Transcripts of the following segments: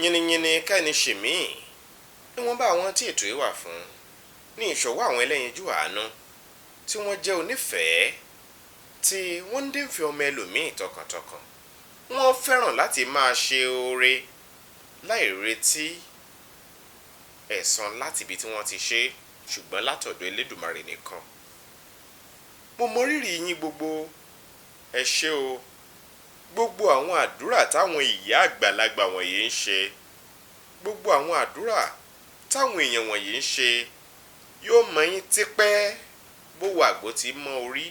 yìnyínyìnyín kẹ́ni ṣèmí níwọ̀n bá àwọn tí ètò yìí wà fún ní ìṣọwọ́ àwọn ẹlẹ́yinjú àánú tí wọ́n jẹ́ onífẹ̀ẹ́ tí wọ́n ń dínfẹ́ ọmọ ẹlòmíì tọkàntọkàn. Wọ́n fẹ́ràn láti máa ṣe oore láì retí ẹ̀san láti ibi tí wọ́n ti ṣe, ṣùgbọ́n látọ̀dọ̀ Elédùmarè nìkan. Mo mọrírì yín gbogbo, ẹ ṣé o. Gbogbo àwọn àdúrà táwọn ìyá àgbàlagbà wọ̀nyí ń ṣe, gbogbo àwọn àdúrà táwọn èèyàn wọ̀nyí ń ṣe yóò mọ yín tipẹ́ bó wà gbó ti mọ orí.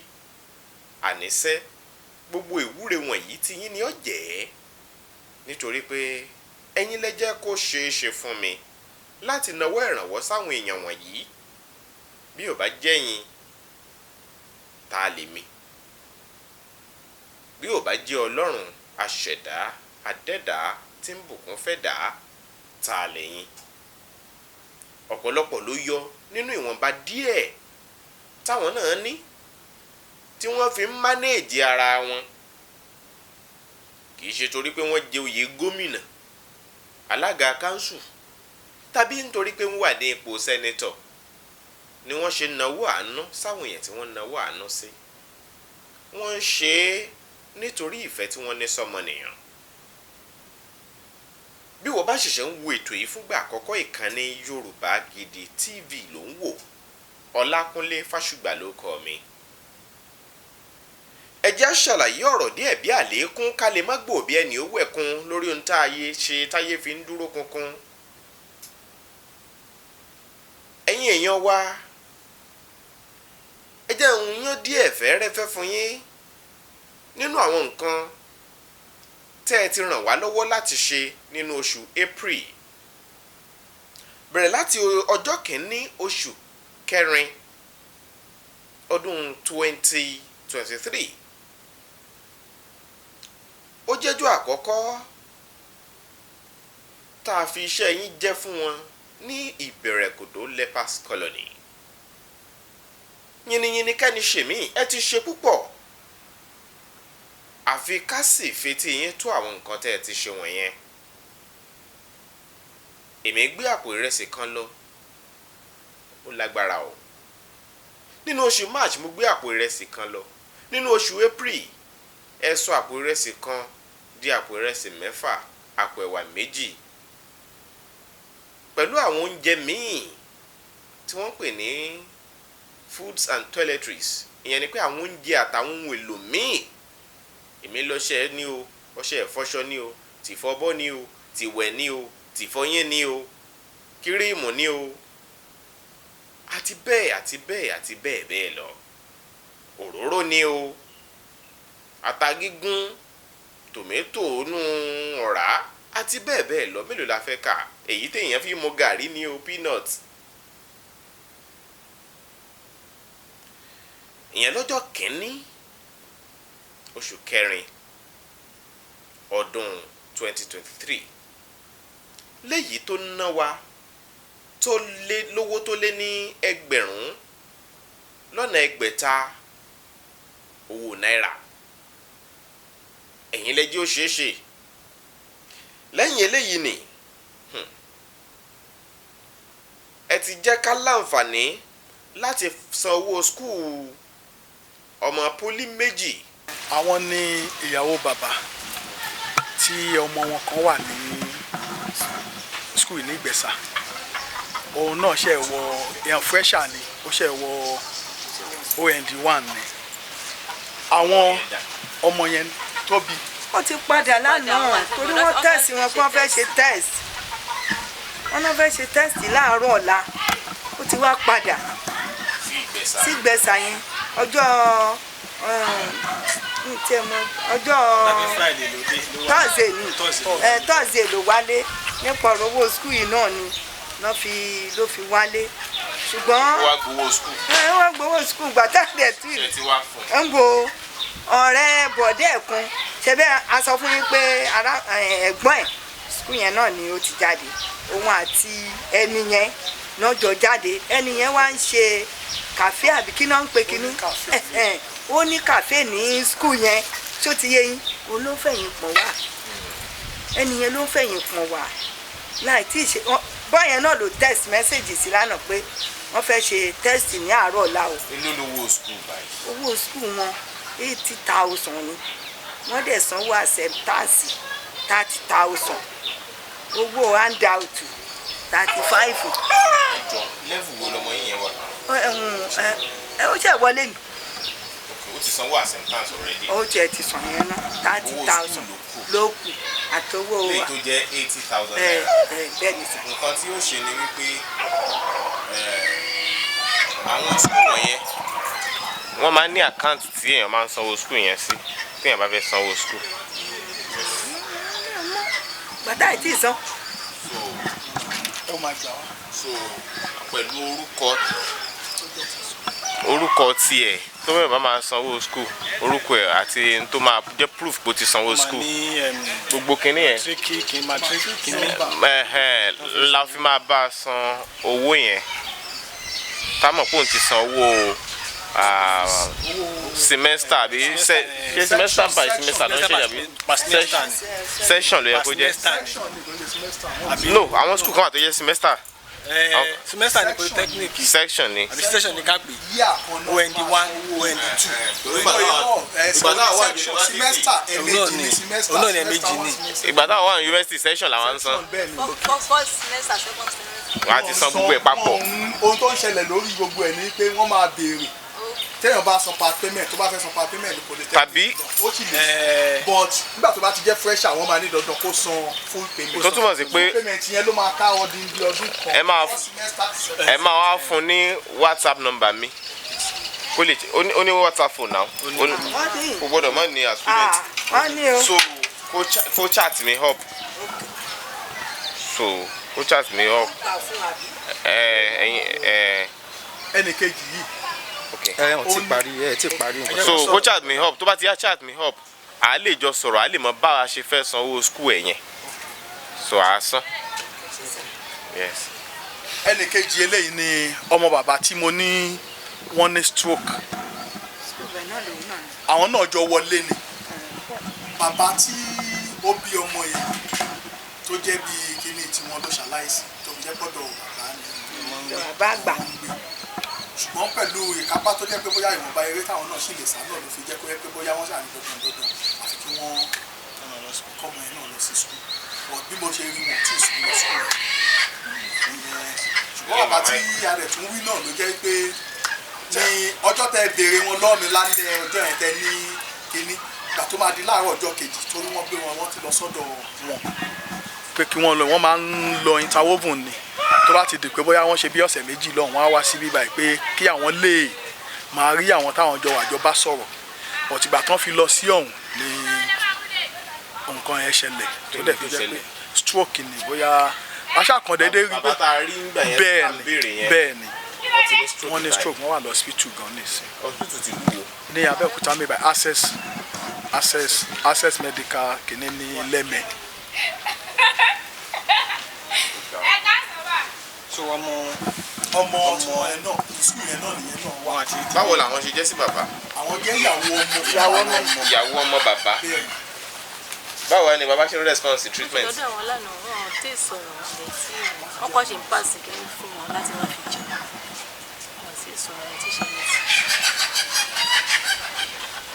Àníṣẹ́ gbogbo ìwúre wọ̀nyí tí yín ni ó jẹ́, nítorí pé ẹ̀yin lẹ jẹ́ kó ṣeé ṣe fún mi láti nawọ́ ìrànwọ́ sáwọn èèyàn wọ̀nyí. Bí ò bá jẹ́ yín, ta lè mi? Bí ò bá jẹ́ Ọlọ́run aṣẹ̀dá adẹ́dá tí ń bùkún fẹ́ dá, ta lẹ́yìn? Ọ̀pọ̀lọpọ̀ ló yọ nínú ìwọ̀nba díẹ̀ táwọn náà ní tí wọ́n fi ń mánéèjì ara wọn. Kì í ṣe torí pé wọ́n jẹ oyè gómìnà, alága kánsù, tàbí nítorí pé wọ́n wà ní ipò sẹ́nẹ́tọ̀ ni wọ́n ṣe náwó àánú sáwọn èèyàn tí wọ́n náwó àánú sí. Wọ́n ń ṣe é nítorí ìfẹ́ tí wọ́n ní sọ́mọnìyàn. Bí wọ́n bá ṣẹ̀ṣẹ̀ ń wo ètò yìí fúngbà àkọ́kọ́, ìkànnì Yorùbá Gidi TV ló ń wò. Ọlákúnlé Fásùgbà ló kọ mi. Ẹ jẹ́ á ṣàlàyé ọ̀rọ̀ díẹ̀ bí àlékún ká lè má gbòòbí ẹni ó wẹ̀kún lórí ohun tá ayé ṣe táyé fi ń dúró kunkun. Ẹ̀yin èèyàn wa, ẹ jẹ́ ń yán díẹ̀ fẹ́rẹ́fẹ́ fún yín nínú àwọn nǹkan tẹ́ ẹ ti ràn wá lọ́wọ́ láti ṣe nínú oṣù April. Bẹ̀rẹ̀ láti ọjọ́ kìíní oṣù kẹrin ọdún 2023. Ó jẹ́jọ́ àkọ́kọ́ tá a fi iṣẹ́ yín jẹ́ fún wọn ní Ìbẹ̀rẹ̀kòdó Lepers Colony. Yìnyínyìnyín kẹ́ni ṣèmí, ẹ ti ṣe púpọ̀. Àfi ká sì fetí yín tó àwọn nǹkan tẹ́ ẹ ti ṣe wọ̀nyẹn. Èmi gbé àpò ìrẹsì kan lọ, ó lágbára o. Nínú oṣù March mo gbé àpò ìrẹsì kan lọ. Nínú oṣù April ẹ sọ àpò ìrẹsì kan di àpò ìrẹsì 6, àpò ẹ̀wà 2, pẹ̀lú àwọn oúnjẹ míì tí wọ́n pè ní foods and toiletries. Ìyẹn ni pé àwọn oúnjẹ àtàwọn ohun èlò míì. Èmi lọ́ṣẹ ní o, ọṣẹ ìfọṣọ ní o, tìfọbọ́ ní o, tìwẹ̀ ní o, tìfọyín ní o, kírímù ní o, àti bẹ́ẹ̀ àti bẹ́ẹ̀ àti bẹ́ẹ̀ bẹ́ẹ̀ lọ. Òróró ní o, ata gígún, tòmẹ́tò nú ọ̀rá, àti bẹ́ẹ̀ bẹ́ẹ̀ lọ. Mélòó la fẹ́ kà? Èyí téèyàn fi mu gàrí ní o, peanut. Ìyẹn lọ́jọ́ kìíní oṣù kẹrin ọdún 2023. Léyìí tó ná wa tó lé lówó tó lé ní 1,600 owó náírà. Ẹ̀yin lẹ jẹ́ ó ṣeé ṣe. Lẹ́yìn eléyìí ni ẹ ti jẹ́ ká láǹfààní láti san owó skul ọmọ pólí 2. Àwọn ní ìyàwó bàbá tí ọmọ wọn kan wà ní skul ní Ìgbẹ̀sà. Òun náà ṣe wọ èèyàn fresher ni, ó ṣe wọ OND1 ni. Àwọn ọmọ yẹn tóbi. Ó ti padà lánàá torí wọ́n tẹ̀sí wọn kí wọ́n fẹ́ ṣe test. Wọ́n náà fẹ́ ṣe test láàárọ̀ ọ̀la. Ó ti wá padà sí Ìgbẹ̀sà yẹn ọjọ́ Thursday ló wálé. Nípa ọ̀rọ̀ owó skul yìí náà ni ló fi wálé. Ṣùgbọ́n wọ́n gbowó skul gbàtàdé tí ń bo ọ̀rẹ́ bọ̀dé ẹ̀kún. Ṣé bẹ́ẹ̀ a sọ fún yín pé ẹ̀gbọ́n ẹ̀ skul yẹn náà ni ó ti jáde. Òun àti ẹni yẹn náà jọ jáde. Ẹni yẹn wá ń ṣe kàfé àbí kí náà ń pe kíní. Ó ní kàfé ní skul yẹn tí ó ti yé yín. Òun ló fẹ̀yìn pọ̀ wá. Ẹni yẹn ló fẹ̀yìn pọ̀ wá. láì tí ì ṣe bọ́yẹn náà ló text message sí lánàá pé wọ́n fẹ́ ṣe test ní àárọ̀ ọ̀la o. èló lówó school báyìí. owó school wọn 80,000 ni wọ́n dẹ̀ sanwó acceptance 30,000 owó handout 35. ìjọ level wo lọmọ yín yẹn wà. ó ṣe wọlé ni. ó ti sanwó acceptance already. ó tiẹ̀ ti sàn yẹn náà 30,000 ló kù àtọwọ́ wa. léyìí tó jẹ́ 80,000 bẹ́ẹ̀ naira. ni sà. nǹkan tí ó ṣe ni wípé àwọn school wọ̀nyẹn wọ́n máa ń ní àkáǹtì tí èèyàn máa ń sanwó school yẹn sí tí èèyàn bá fẹ́ sanwó school. bàtà ẹ̀ tí ì san. ó máa gbà wá. so pẹ̀lú orúkọ tiẹ̀ tó bẹ́ẹ̀ bá máa sanwó school orúkọ ẹ̀ àti tó máa jẹ́ proof bó ti sanwó school gbogbo kínní yẹn la fi máa bá a san owó yẹn táwọn pòun ti san owó semester àbí ṣe semester by semester ló ń ṣe àbí session ló yẹ kó jẹ́ no àwọn school kan wà tó jẹ́ semester. Semester ni polytechnic. Section ni. Àbí section ni ká pè. OND1, OND2. Ìgbà náà wà semester ẹ̀mejì ni semester. Olóòní ẹ̀mejì ni. Ìgbà náà wà university section làwọn ń san. First semester, second semester. Wọ́n á ti san gbogbo ẹ̀ papọ̀. Ohun tó ń ṣẹlẹ̀ lórí gbogbo ẹ̀ ni pé wọ́n máa béèrè téèyàn bá san part payment tó bá fẹ́ san part payment ní polytechnic. Tàbí ó sì lè but nígbà tó bá ti jẹ́ fresher wọ́n máa ní dandan kó san full payment. tó túmọ̀ sí pé full payment yẹn ló máa ká ọdún bí ọdún kan. ẹ máa wá fún ní WhatsApp number mi kó lè ó ní WhatsApp phone now ó gbọ́dọ̀ mọ̀ ní as student wọ́n ní o. so kó chat me up so kó chat me up ẹnì kejì yìí. So go chat me up tó bá ti yá chat me up à lè jọ sọ̀rọ̀ à lè mọ bá a ṣe fẹ́ sanwó school ẹ̀ yẹn so à á san. Yes. ẹnì kejì eléyìí ni ọmọ bàbá tí mo ní wọ́n ní stroke àwọn náà jọ wọlé ni bàbá tí ó bí ọmọ yẹn tó jẹ́ bí kíní tí wọ́n lọ ṣaláìsí tó jẹ́ gbọ́dọ̀ bàbá àgbà ṣùgbọ́n pẹ̀lú ìkápá tó jẹ́ pé bóyá ìwọ̀nba eré táwọn náà sì lè sá náà ló fi jẹ́ pé bóyá wọ́n ṣàní dandan àfi kí wọ́n kọ́mọ yẹn náà lọ sí skul but bí mo ṣe rí wọn tí ì sùn lọ skul ṣùgbọ́n bàbá tí ìyá rẹ̀ tún wí náà ló jẹ́ pé ní ọjọ́ tẹ béèrè wọn lọ́ọ̀mí lálẹ́ ọjọ́ yẹn tẹ ní kíní ìgbà tó máa di láàárọ̀ ọjọ́ kejì torí wọ́n gbé wọn wọ́n ti lọ sọ́dọ̀ wọn pé kí wọ́n lọ wọ́n máa ń lọ interwoven ni tó bá ti di pé bóyá wọ́n ṣe bí ọ̀sẹ̀ méjì lọ́hùn wọ́n á wá síbí báyìí pé kí àwọn lè máa rí àwọn táwọn jọ wàjọ bá sọ̀rọ̀ ọ̀tìgbà tán fi lọ sí ọ̀hún ni nǹkan yẹn ṣẹlẹ̀ tó dẹ̀ fi jẹ́ pé stroke ni bóyá aṣáàkàndéédé rí pé bẹ́ẹ̀ ni wọ́n ní stroke wọ́n wà lọ hospital gan nísìn ní Abẹ́òkúta mi by access medical kìíní ní lẹ́mẹ̀. So ọmọ ẹ náà sukùl yẹn náà nìyẹn náà wà. Báwo làwọn ṣe jẹ́ sí bàbá? àwọn jẹ́ ìyàwó ọmọ bàbá. Báwo ni bàbá ṣe ń response to treatment? lọ́dọ̀ àwọn lánàá wọn ò tí ì sọ̀rọ̀ ọ̀dẹ̀ tí wọ́n kọ́ ṣe ń pàṣẹ kẹ́mi fún wọn láti má fi jẹun wọn sì sọ̀rọ̀ ẹ̀ tí ṣe lè sí.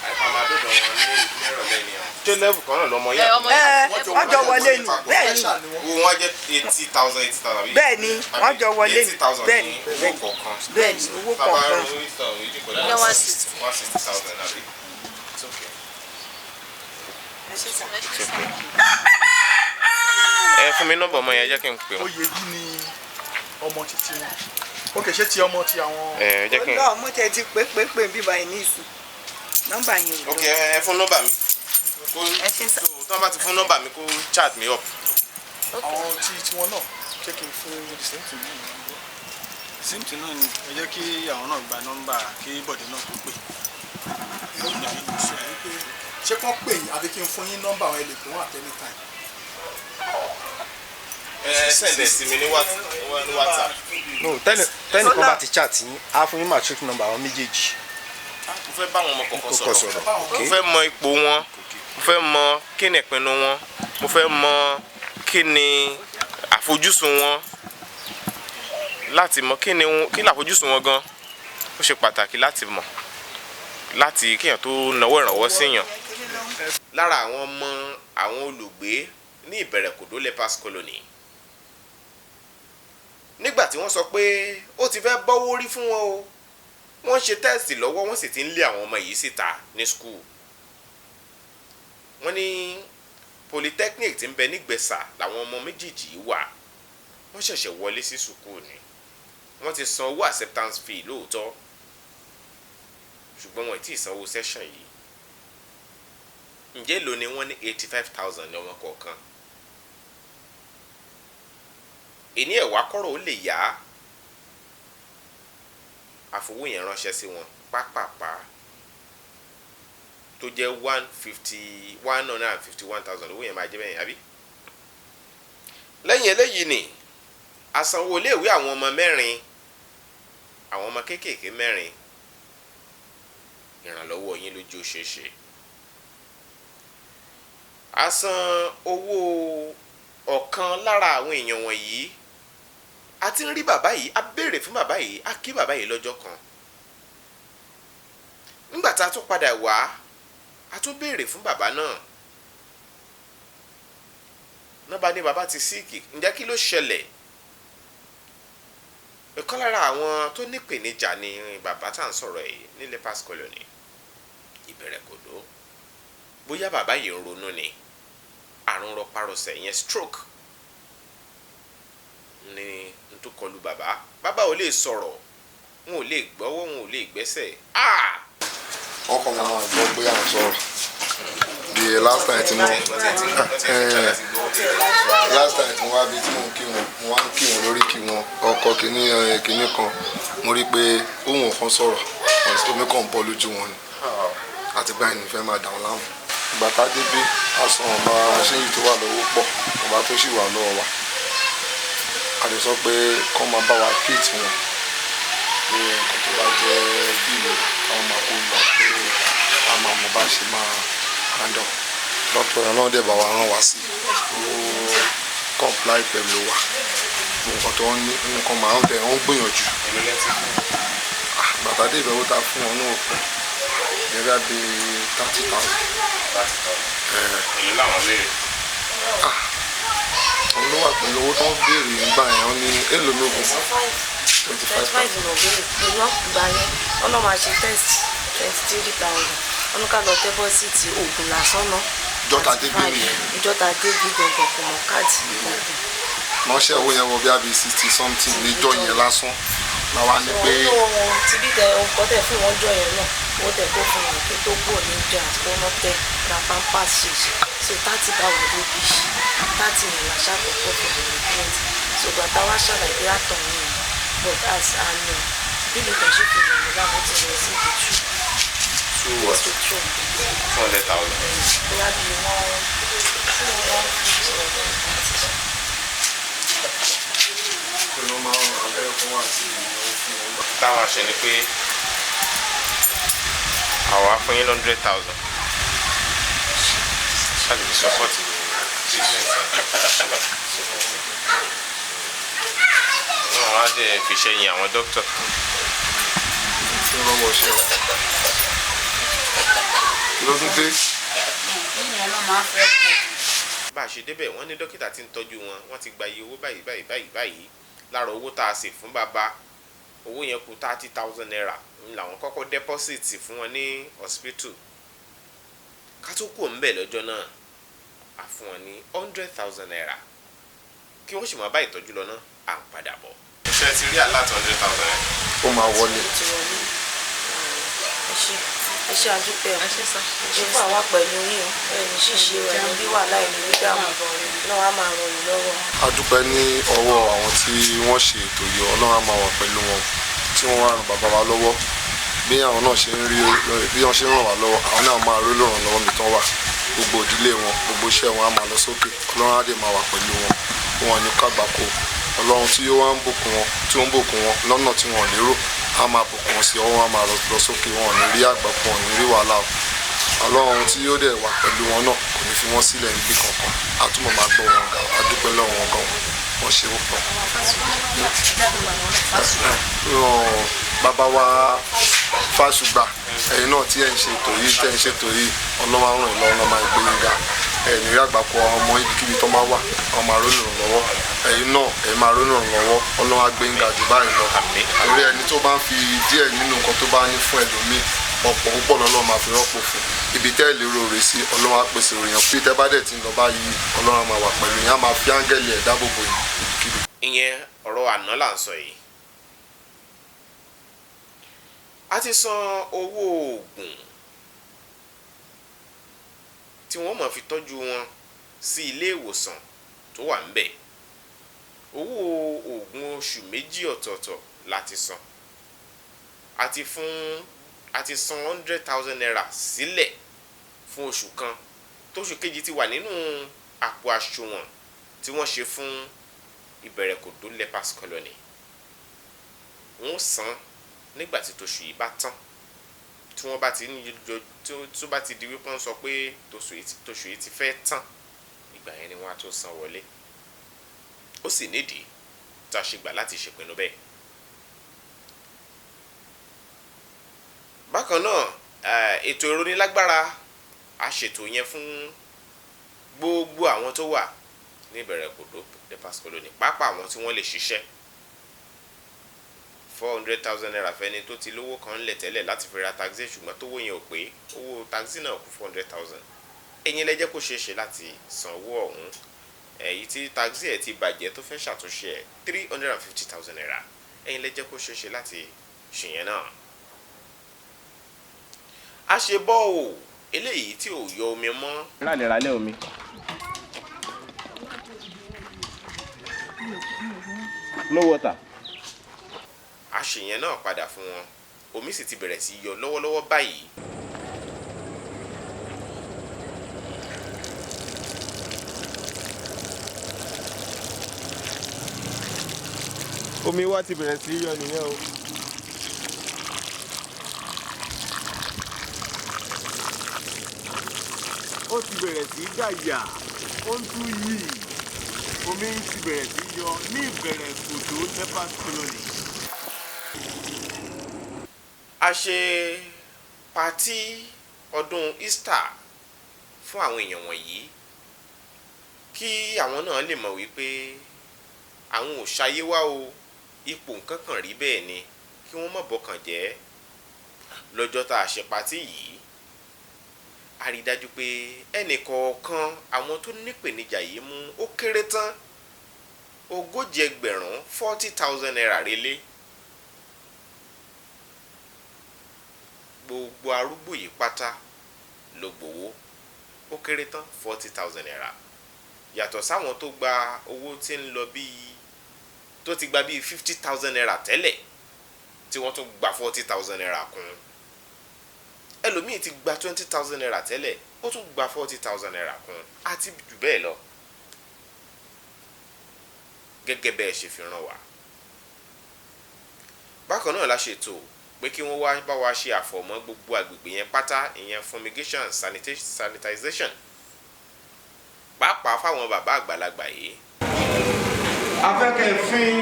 àìpá máa dọ̀dọ̀ wọn ní ìrọ̀lẹ́ ni ọ. ṣé level kan náà lọmọ yẹn? wọ́n jọ wọlé ni bẹ́ẹ̀ ni. owó wọn jẹ́ 80,000 bẹ́ẹ̀ ni wọ́n jọ wọlé ni bẹ́ẹ̀ ni owó kọ̀ọ̀kan. bẹ́ẹ̀ ni owó kọ̀ọ̀kan. Ní 160,000 àbí? It's okay. Ẹ fún mi nọ́mbà ọmọ yẹn jẹ́ kí n pè wọ́n. oyè bí ni ọmọ títí wọn ó kè ṣe ti ọmọ ti àwọn. Jẹ́ kí n. ọlọ́ọ̀ mo tẹ̀ ti pé bíbá ẹ̀ ní ìsìn nọ́mbà yẹn ò lọ. Ok, ẹ fún nọ́mbà mi. ẹ ṣe sá. Tó bá ti fún nọ́mbà mi kó chat me up. àwọn tí wọn náà ṣé kí n fún símtì náà ni ẹ jẹ́ kí àwọn náà gba nọ́mbà kí bọ̀dé náà tó pè. ṣé kán pè yín àbí kí n fún yín nọ́mbà àwọn ẹlẹ́pẹ̀ wọn at any time. Send ẹ sí mi ní WhatsApp. no tẹ́nìkan bá ti chat yín á fún yín matric number àwọn méjèèjì. Mo fẹ́ bá àwọn ọmọ kọ̀ọ̀kan sọ̀rọ̀. Mo fẹ́ mọ ipò wọn. Mo fẹ́ mọ kí ni ìpinnu wọn. Mo fẹ́ mọ kí ni àfojúsùn wọn láti mọ̀ kí làfojúsùn wọn gan. Ó ṣe pàtàkì láti mọ̀ láti kéèyàn tó nawọ́ ìrànwọ́ síyàn. Lára àwọn ọmọ àwọn olùgbé ní Ìbẹ̀rẹ̀kòdó lepers colony, nígbà tí wọ́n sọ pé ó ti fẹ́ bọ́wọ́ rí fún wọn o, wọ́n ṣe tẹ́ẹ̀sì lọ́wọ́, wọ́n sì ti ń lé àwọn ọmọ yìí síta ní skul. Wọ́n ní polytechnic tí ń bẹ nígbẹ̀sà làwọn ọmọ méjèèjì yìí wà. Wọ́n ṣẹ̀ṣẹ̀ wọlé sí sùkúù ni. Wọ́n ti san owó acceptance fee lóòótọ́, ṣùgbọ́n wọn ò tí ì sanwó session yìí. Ǹjẹ́ èló ni wọ́n ní 85,000 ní ọmọ kọ̀ọ̀kan. Ìní ẹ̀wà kọ́rọ̀ ó lè yá, àfowó yẹn ránṣẹ́ sí wọn pápápá tó jẹ́ 151,000 owó yẹn máa jẹ́ bẹ́yẹn àbí. Lẹ́yìn eléyìí ni àsanwó iléèwé àwọn ọmọ mẹ́rin, àwọn ọmọ kéékèèké mẹ́rin. Ìrànlọ́wọ́ yín lójú ṣeéṣe. A san owó ọ̀kan lára àwọn èèyàn wọ̀nyí. A ti ń rí bàbá yìí, a béèrè fún bàbá yìí, a kí bàbá yìí lọ́jọ́ kan. Nígbà tá a tún padà wá, a tún béèrè fún bàbá náà. Nọ́bà ní bàbá ti síìkì, ǹjẹ́ kí ló ṣẹlẹ̀? Ìkan lára àwọn tó nípèníjà ni bàbá tá à ń sọ̀rọ̀ yìí ní lepers colony Ìbẹ̀rẹ̀kòdó. Bóyá bàbá yìí ń ronú ni, àrùn rọpárọsẹ̀ yẹn stroke ni n tó kọlù bàbá. Bàbá ò lè sọ̀rọ̀, wọn ò lè gbọ́wọ́, wọn ò lè gbẹ́sẹ̀. Ọkọ̀ wọn máa gbọ́ pé à ń sọ̀rọ̀. The last time tí mo wá bí tí mo ń kí wọn, mo wá ń kí wọn lórí kí wọn ọkọ̀ kìíní kan, mo rí pé ohun kan sọ̀rọ̀, omi kan ń bọ́ lójú wọn ni. Àti báyìí ní fẹ́ máa dà wọn láàmú. Ìgbà tá a dé bí aṣọ ọba ṣéyìn tó wà lọ́wọ́ pọ̀, ọba tó sì wà lọ́wọ́ wa. A lè sọ pé kọ́ máa bá wa kéètì wọn pé nǹkan tó bá jẹ́ bíìlì káwọn máa kó lọ pé a máa mọ bá ṣe máa handle. Dr. náà dẹ̀ bá wa rán wa sí ó comply pẹ̀lú wa. Nǹkan tó ń ní nǹkan máa ń tẹ̀ ń gbìyànjú. Bàtà dé ìbẹ̀wò ta fún wọn náà pẹ̀ gẹ́gẹ́ bí 30,000. Èyí làwọn léèrè. Òun ló wà pẹ̀lú owó tó ń béèrè nígbà yẹn, wọ́n ní èlò lógún 25,000 ló béèrè pẹ̀lú ìgbà yẹn. Wọ́n náà máa ṣe test 23,000. Wọ́n ní ká lọ dẹ́pọ́sìtì oògùn lásán náà. Ìjọta débí nìyẹn. Ìjọta débí gbọ̀ngàn kò mọ káàdì gbọ̀ngàn. Wọ́n ṣe owó yẹn wọ bí i 60 something níjọ́ yẹn lásán. Làwa ní pé ti bí tẹ ọkọ tẹ fún wọn jọ yẹn náà, ó tẹ kó fún wọn kí tó kúrò ní ìjọ àti kó wọn tẹ ra pampers ṣe so 30 báwo ló bí 30 yẹn la ṣàkókò fún wọn client so gbàtà wá ṣàlàyé àtọ̀ yẹn but as àná bílí kan ṣe fi wọn nígbà wọn ti lọ sí ibi tù tó 200,000. bóyá bí wọn fi ọ̀rọ̀ ló máa ń abẹ́rẹ́ fún wa sí ìnáwó fún wọn. Táwọn àṣẹ ni pé àwa fún yín 100,000 láti fi sọ́pọ̀tì wọn wá dẹ̀ fi ṣẹ́yìn àwọn dókítà. Tí wọ́n wọ ṣẹ́ lọ́dún dé. Bá a ṣe débẹ̀ wọ́n ní dókítà tí ń tọ́jú wọn, wọ́n ti gba iye owó báyìí. Lára owó tá a sì fún bàbá, owó yẹn kù 30,000 naira làwọn kọ́kọ́ dẹ́pọ́sìtì fún wọn ní hospital. Ká tó kù ńbẹ̀ lọ́jọ́ náà, a fún wọn ní 100,000 naira kí wọ́n sì máa bá ìtọ́jú lọ náà, à ń padà bọ̀. Ṣé ẹ ti rí àlá 100,000 naira? Ó máa wọlé. ẹ ṣe àdúpẹ́ ẹ ṣe fún àwa pẹ̀lú yín o ẹni ṣíṣe ẹ̀ ní bí wàhálà ẹni rí dààmú náà wàá máa ràn yín lọ́wọ́. A dúpẹ́ ní ọwọ́ àwọn tí wọ́n ṣe ètò yìí, Ọlọ́run á máa wà pẹ̀lú wọn tí wọ́n wá ràn bàbá wa lọ́wọ́. Bí àwọn náà ṣe ń rí bí wọ́n ṣe ń ràn wá lọ́wọ́, àwọn náà máa rí lọ́wọ́ mi tán wà. Gbogbo ìdílé wọn, gbogbo iṣẹ́ wọn á máa lọ sókè. Ọlọ́run á dẹ̀ máa wà pẹ̀lú wọn. Wọn ní kágbákò. Ọlọ́run tí ó wá ń bùkún wọn, tí ó ń bùkún wọn lọ́nà tí wọn ò lérò, á máa bùkún wọn sí ọwọ́, á máa lọ sókè. Wọn ò ní rí àgbákò, wọn ò ní rí wàhálà. Ọlọ́run tí ó dẹ̀ wà pẹ̀lú wọn náà kò ní fi wọ́n sílẹ̀ níbi kankan. A túbọ̀ máa gbọ́ wọn ga, a dúpẹ́ lọ́wọ́ wọn gan. Wọ́n ṣe ó pọ̀. Bàbá wa Fásùgbà ẹ̀yin náà tí ẹ̀ ń ṣètò yìí tẹ̀ ń ṣètò yìí ọlọ́wọ́ àrùn ìlọ ọ̀nà máa gbé yín ga ẹ̀yìn rí àgbàpọ̀ ọmọ ibikíbi tó máa wà àwọn máa rónú ìrànlọ́wọ́ ẹ̀yin náà ẹ̀ máa rónú ìrànlọ́wọ́ ọlọ́wọ́ á gbé yín ga jù báyìí lọ. torí ẹni tó bá ń fi díẹ̀ nínú nǹkan tó bá ní fún ẹlòmíì ọ̀pọ̀ púpọ̀ lọ́lọ́ máa fi rọ́pò fún ibi tẹ́ ẹ̀ lérò rẹ̀ sí ọlọ́wọ́ á pèsè òyìn pé tẹ́ bá dẹ̀ ti ń lọ báyìí ọlọ́wọ́ máa wà pẹ̀lú yín á máa fi áńgẹ́lì ẹ̀ dáàbòbò yín ibikíbi. ìyẹn ọ̀rọ̀ àná là ń sọ yìí. a ti san owó oògùn tí wọ́n máa fi tọ́jú wọn sí ilé ìwòsàn tó wà ń bẹ̀. owó oògùn oṣù méjì ọ̀tọ̀ọ̀tọ̀ láti san. a ti san 100,000 naira sílẹ̀ fún oṣù kan tóṣù kejì ti wà nínú àpò àṣùwọ̀n tí wọ́n ṣe fún Ìbẹ̀rẹ̀kòdó lepers colony. wọ́n san nígbà tí tóṣù yìí bá tán tí wọ́n bá ti tó bá ti di wípé wọ́n sọ pé tóṣù yìí ti fẹ́ tán ìgbà yẹn ni wọ́n á tó san wọlé. ó sì nídìí tá a ṣe gbà láti ṣèpinnu bẹ́ẹ̀. bákan náà ètò ìrónilágbára a ṣètò yẹn fún gbogbo àwọn tó wà ní Ìbẹ̀rẹ̀kòdó lepers colony pàápàá àwọn tí wọ́n lè ṣiṣẹ́ 400,000 naira fẹ́ni tó ti lówó kan lẹ̀ tẹ́lẹ̀ láti fi ra taxi ṣùgbọ́n tó wó yẹn ò pé owó taxi náà kù 400,000 ẹ̀yin lẹ́jẹ́ kó ṣeé ṣe láti san owó ọ̀hún èyí tí taxi ẹ̀ ti bàjẹ́ tó fẹ́ ṣàtúnṣe ẹ̀ 350,000 naira ẹ̀yin lẹ́jẹ́ kó ṣeé ṣe láti ṣèyẹn náà. a ṣe bọ́ọ̀ eléyìí tí ò yọ omi mọ́. rálẹ̀ omi. no water. a ṣe yẹn náà padà fún wọn omi sì ti bẹ̀rẹ̀ sí yọ lọ́wọ́lọ́wọ́ báyìí. omi wa ti bẹ̀rẹ̀ sí yọ nìyẹn o. ó ti bẹ̀rẹ̀ sí gàyà ó ń tú yìí omi ti bẹ̀rẹ̀ sí yọ ní Ìbẹ̀rẹ̀kòdó lepers colony. a ṣe pàtí ọdún Easter fún àwọn èèyàn wọ̀nyí kí àwọn náà lè mọ̀ wípé àwọn ò ṣayé wá o ipò nǹkan kan rí bẹ́ẹ̀ ni kí wọ́n má bọkàn jẹ́. lọ́jọ́ tá a ṣe pàtí yìí a rí dájú pé ẹnì kọ̀ọ̀kan àwọn tó nípèníjà yìí mú ó kéré tán 40,000 naira relé. gbogbo arúgbó yìí pátá ló gbowó ó kéré tán 40,000 naira yàtọ̀ sáwọn tó gba owó tí ń lọ tó ti gba bíi 50,000 naira tẹ́lẹ̀ tí wọ́n tún gba 40,000 naira kún ẹlòmíì ti gba 20,000 naira tẹ́lẹ̀ ó tún gba 40,000 naira kún àti jù bẹ́ẹ̀ lọ gẹ́gẹ́ bẹ́ẹ̀ ṣe fi ràn wá. bákan náà la ṣètò pé kí wọ́n wá bá wa ṣe àfọ̀mọ́ gbogbo agbègbè yẹn pátá ìyẹn fumigation sanitization pàápàá fáwọn bàbá àgbàlagbà yìí. afẹ́kẹ́ fín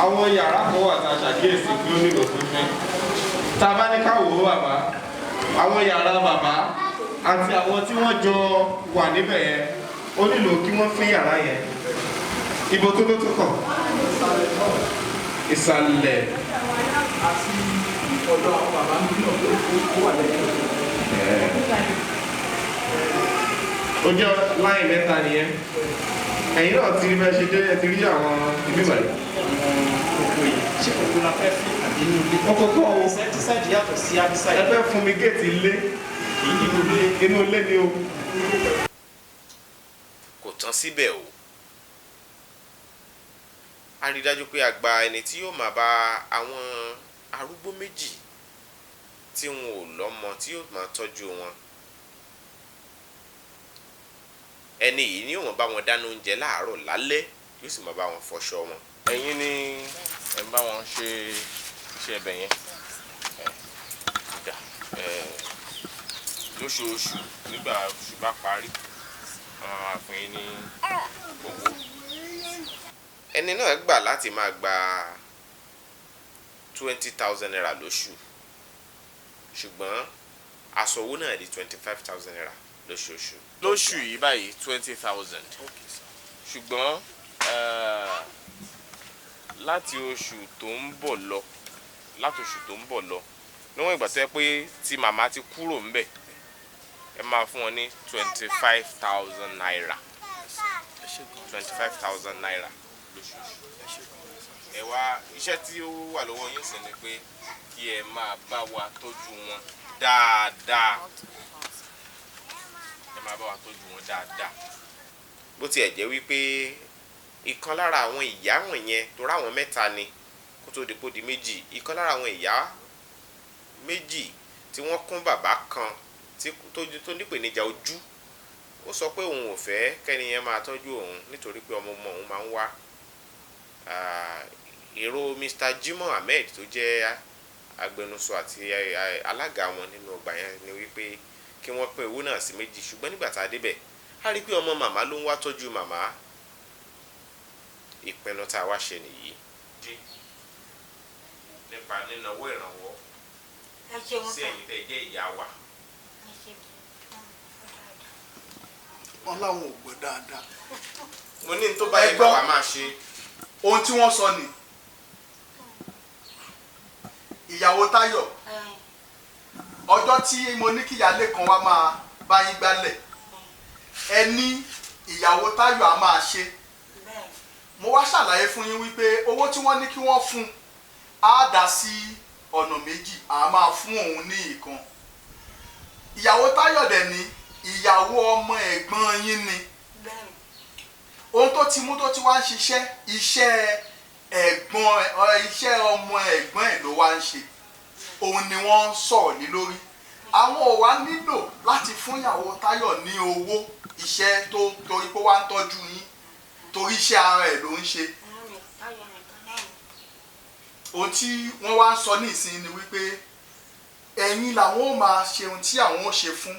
àwọn yàrá kan wà tá a ṣàkíyèsí pé ó nílò fífín tá a bá ní káwò ó bàbá àwọn yàrá bàbá àti àwọn tí wọ́n jọ wà níbẹ̀ yẹn ó nílò kí wọ́n fín yàrá yẹn ibo tó ló tó kàn ìsàlẹ̀ àti ọ̀dọ̀ àwọn bàbá mi náà ó wà lẹ́yìn. ó jẹ́ láì mẹ́ta nìyẹn ẹ̀yin náà ti rí bẹ́ẹ̀ ṣe dé ẹ ti rí àwọn ìbímọ yìí. kòkó yìí ṣé kòkó la fẹ́ fi àbí inú ilé. ọkọ̀ọ̀kọ̀ o insecticide yàtọ̀ sí herbicide. ẹ fẹ́ fumigate ilé inú ilé ni o. kò tán síbẹ̀ o a rí dájú pé a gba ẹni tí yóò máa bá àwọn arúgbó méjì tí wọn ò lọ́mọ tí yóò máa tọ́jú wọn ẹni yìí ni yóò máa bá wọn dáná oúnjẹ láàárọ̀ lálẹ́ yóò sì máa bá wọn fọṣọ wọn. ẹ̀yin ni ẹ bá wọn ṣe iṣẹ́ ẹbẹ̀ yẹn. lóṣooṣù nígbà oṣù bá parí àwọn àfihàn ní owó ẹni náà gbà láti máa gba 20,000 naira lóṣù, ṣùgbọ́n aṣọ owó náà di 25,000 naira lóṣooṣù. lóṣù yìí báyìí 20,000, ṣùgbọ́n láti oṣù tó ń bọ̀ lọ níwọ̀n ìgbà tó yẹ pé tí màmá ti kúrò ńbẹ̀ ẹ máa fún wọn ní 25,000 naira 25,000 naira lóṣooṣù. ẹ wá iṣẹ́ tí ó wà lọ́wọ́ yín sí ni pé kí ẹ máa bá wa tọ́jú wọn dáadáa. bó tiẹ̀ jẹ́ wípé ìkan lára àwọn ìyá wọ̀nyẹn tó ráwọn mẹ́ta ni kó tó di pódi méjì, ìkan lára àwọn ìyá méjì tí wọ́n kún bàbá kan tó nípèníjà ojú, ó sọ pé òun ò fẹ́ kẹ́ni yẹn máa tọ́jú òun nítorí pé ọmọ òun máa ń wá. èrò Mr. Jimoh Ahmed tó jẹ́ agbẹnusọ àti alága wọn nínú ọgbà yẹn ni wípé kí wọ́n pín owó náà sí méjì, ṣùgbọ́n nígbà tá a débẹ̀ a rí pé ọmọ màmá ló ń wá tọ́jú màmá. ìpinnu tá a wá ṣe nìyí nípa nínáwó ìrànwọ́ sí ẹ̀yin tẹ́ jẹ́ ìyá wa. wọn láwọn ò gbọ́ dáadáa. mo ní tó bá yẹ ká wá máa ṣe. ohun tí wọ́n sọ ni ìyàwó Táyọ̀ ọjọ́ tí mo ní kí ìyálé kan wá máa bá yín gbálẹ̀ ẹ ní ìyàwó Táyọ̀ á máa ṣe. mo wá ṣàlàyé fún yín wípé owó tí wọ́n ní kí wọ́n fún á dá sí ọ̀nà méjì, á máa fún òun ní ìkan. ìyàwó Táyọ̀ dẹ̀ ní ìyàwó ọmọ ẹ̀gbọ́n yín ni. ohun tó ti mú tó ti wá ń ṣiṣẹ́ iṣẹ́ ọmọ ẹ̀gbọ́n ẹ̀ ló wá ń ṣe, òun ni wọ́n ń sọ̀rọ̀ ní lórí. àwọn ò wá nílò láti fún ìyàwó Táyọ̀ ní owó iṣẹ́ tó torí pé wá ń tọ́jú yín, torí iṣẹ́ ara ẹ̀ ló ń ṣe. ohun tí wọ́n wá ń sọ ní ìsìn ni wípé ẹ̀yin làwọn ò máa ṣe ohun tí àwọn ò ṣe fún.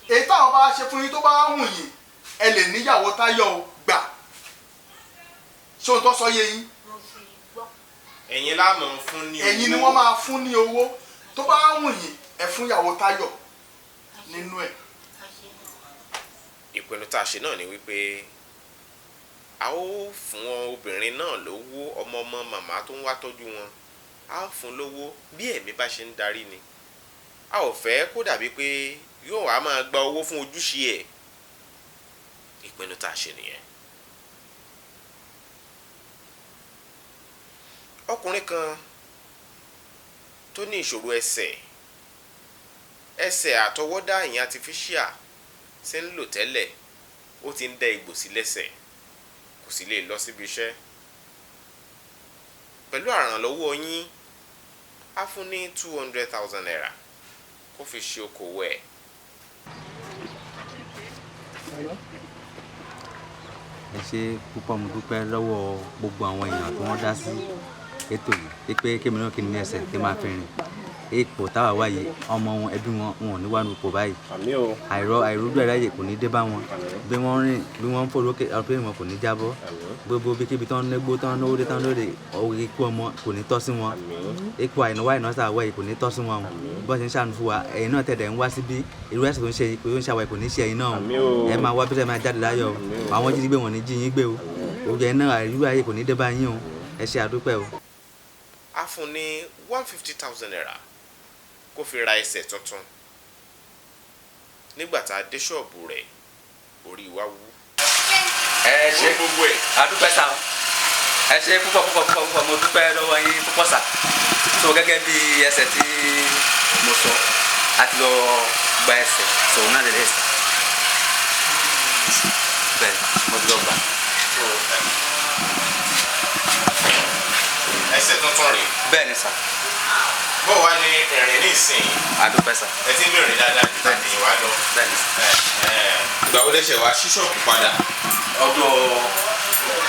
èyí táwọn bá ṣe fún yín tó bá wùn yín ẹ lè níyàwó Táyọ̀ gbà. ṣé ohun tó sọ yé yín? ẹ̀yin láàmú fún ní owó. ẹ̀yin ni wọ́n máa fún ní owó tó bá wùn yín ẹ fún ìyàwó Táyọ̀ nínú ẹ̀. ìpinnu tá a ṣe náà ni wípé a ó fún obìnrin náà lówó, ọmọ màmá tó ń wá tọ́jú wọn a ó fún lówó bí ẹ̀mí bá ṣe ń darí ni. a ò fẹ́ kó dàbí pé yóò wá máa gba owó fún ojúṣe ẹ̀. ìpinnu tá a ṣe nìyẹn. ọkùnrin kan tó ní ìṣòro ẹsẹ̀ àtọwọ́dá ìyẹn artificial ṣe ń lò tẹ́lẹ̀, ó ti ń dá egbò sí lẹ́sẹ̀, kò sì lè lọ síbi iṣẹ́. pẹ̀lú àrànlọ́wọ́ yín á fún ní 200,000 naira kó fi ṣe okòwò ẹ̀. ẹ ṣe púpọ̀, mo dúpẹ́ lọ́wọ́ gbogbo àwọn èèyàn tí wọ́n dá sí ètò yìí pé kémi náà kí ni ẹsẹ̀ kí máa fi rìn. ipò táwa wáyé ọmọ wọn ẹbí wọn ò ní wà ní ipò báyìí. àìrójú ẹ̀ráyè kò ní dé bá wọn. bí wọ́n rìn bí wọ́n ń fò lókè ọ̀pẹ́ wọn kò ní jábọ́. gbogbo bíkíbi tán négbó tán lówó dé tán lóde ikú ọmọ kò ní tọ́ sí wọn. ipò àìnáwó àìnáṣà wáyé kò ní tọ́ sí wọn. bó ṣe ń ṣàánú fún wa ẹ̀yin náà tẹ̀dẹ̀ ń wá síbí irú ẹ̀sìn tó ń ṣàwáyé kò ní ṣe ẹ̀yin náà. ẹ máa wá bí sẹ́ máa jáde láyọ̀ àwọn jíjí gbé wọn ní jí yín gbé o. òjò ẹ̀ náà àìrú ayé kò ní dé bá yín o. ẹ ṣe àdúpẹ́ o. a fún ní 150,000 naira kó fi ra ẹsẹ̀ tuntun. nígbà tá a dé ṣọ́ọ̀bù rẹ̀ orí wa wú. ẹ ṣe gbogbo ẹ̀ àdúpẹ́ sá ẹ ṣe púpọ̀ mo dúpẹ́ lọ́wọ́ yín púpọ̀ sá. so gẹ́gẹ́ bí ẹsẹ̀ tí mo sọ àti lọ gba ẹsẹ̀ sọ̀rọ̀ náà lè sá bẹ́ẹ̀ mo ti lọ gbà. ẹsẹ̀ tuntun rèé. bẹ́ẹ̀ ni sá. bó wá ní ẹ̀rìn ní ìsìn. àdúpẹ́ sá. ẹ ti ń bẹ̀rẹ̀ dáadáa ju tàbí ìwà lọ. bẹ́ẹ̀ ni sá. ìgbà wo lẹ́sẹ̀ wá sí ṣọ́ọ̀bù padà.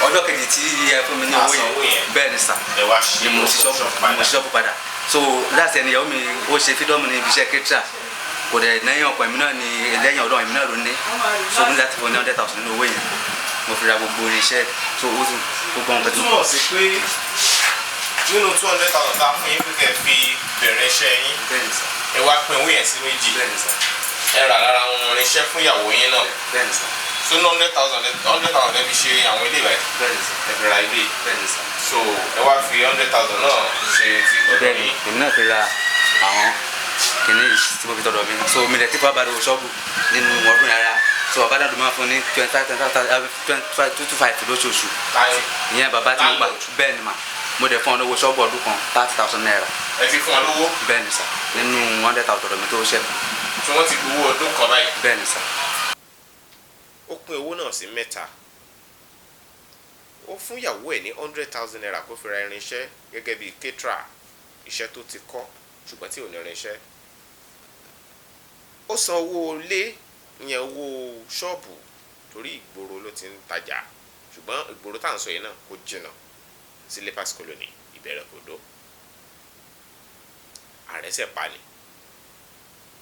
ọjọ́ kejì tí ẹ fún mi ní owó yẹn bẹ́ẹ̀ ni sá. ẹ wá sí ṣọ́ọ̀bù padà. so láti ẹni ìyàwó mi ó ṣe fídọ́ọ̀mù ní ibi iṣẹ́ kẹ́tìrà kò dẹ̀ lẹ́yìn ọ̀pọ̀ ẹ̀mí náà ni lẹ́yìn ọ̀dọ́ ẹ̀mí náà ló ní so ní láti fún ní 100,000 nínú owó yẹn mo fi ra gbogbo irinṣẹ́ tó owó gbogbo nǹkan tí mo. túmọ̀ sí pé nínú 200,000 tá a fún yín pé kẹ́ ẹ fi bẹ̀rẹ̀ iṣẹ́ yín bẹ́ẹ̀ni sà. ẹ wá pín owó yẹn sí méjì bẹ́ẹ̀ni sà. ẹ rà lára àwọn irinṣẹ́ fún ìyàwó yín náà bẹ́ẹ̀ni sà. so 100,000 ẹ fi ṣe àwọn ilé ìwà bẹ́ẹ̀ni sà. ẹ fi ra ilé bẹ́ẹ̀ni sà. so ẹ wá fi 100,000 náà ṣe ti ọdún bẹ́ẹ̀ni yìí. èmi náà fi ra àwọn kìnìún tí mo fi tọ̀dọ̀ mi so mi lè tí fún abàdó ṣọ́ọ̀bù nínú ọdún yàrá so bàbá dàdú máa fún ní 25 lóṣooṣù ìyẹn bàbá tí mo gbà bẹ́ẹ̀ ni mà mo dẹ̀ fún ọ lówó ṣọ́ọ̀bù ọdún kan 30,000 naira. ẹ ti fún ọ lówó. bẹ́ẹ̀ ni sà nínú 100,000 tọ̀dọ̀ mi tó ṣẹ́. tí wọ́n ti gbowó ọdún kan báyìí. bẹ́ẹ̀ ni sà. ó pín owó náà sí mẹ́ta ó fún ìyàwó ẹ̀ ní 100,000 naira kó fi ra irinṣẹ́ gẹ́gẹ́ bíi caterer iṣẹ́ tó ti kọ́ ṣùgbọ́n tí ò ní irinṣẹ́ ó san owó ilé ìyẹn owó ṣọ́ọ̀bù torí ìgboro ló ti ń tajà ṣùgbọ́n ìgboro tá à ń sọ yìí náà kò jìnnà sí lepers colony ìbẹ̀rẹ̀ kòdó àrẹ́sẹ̀ pa ni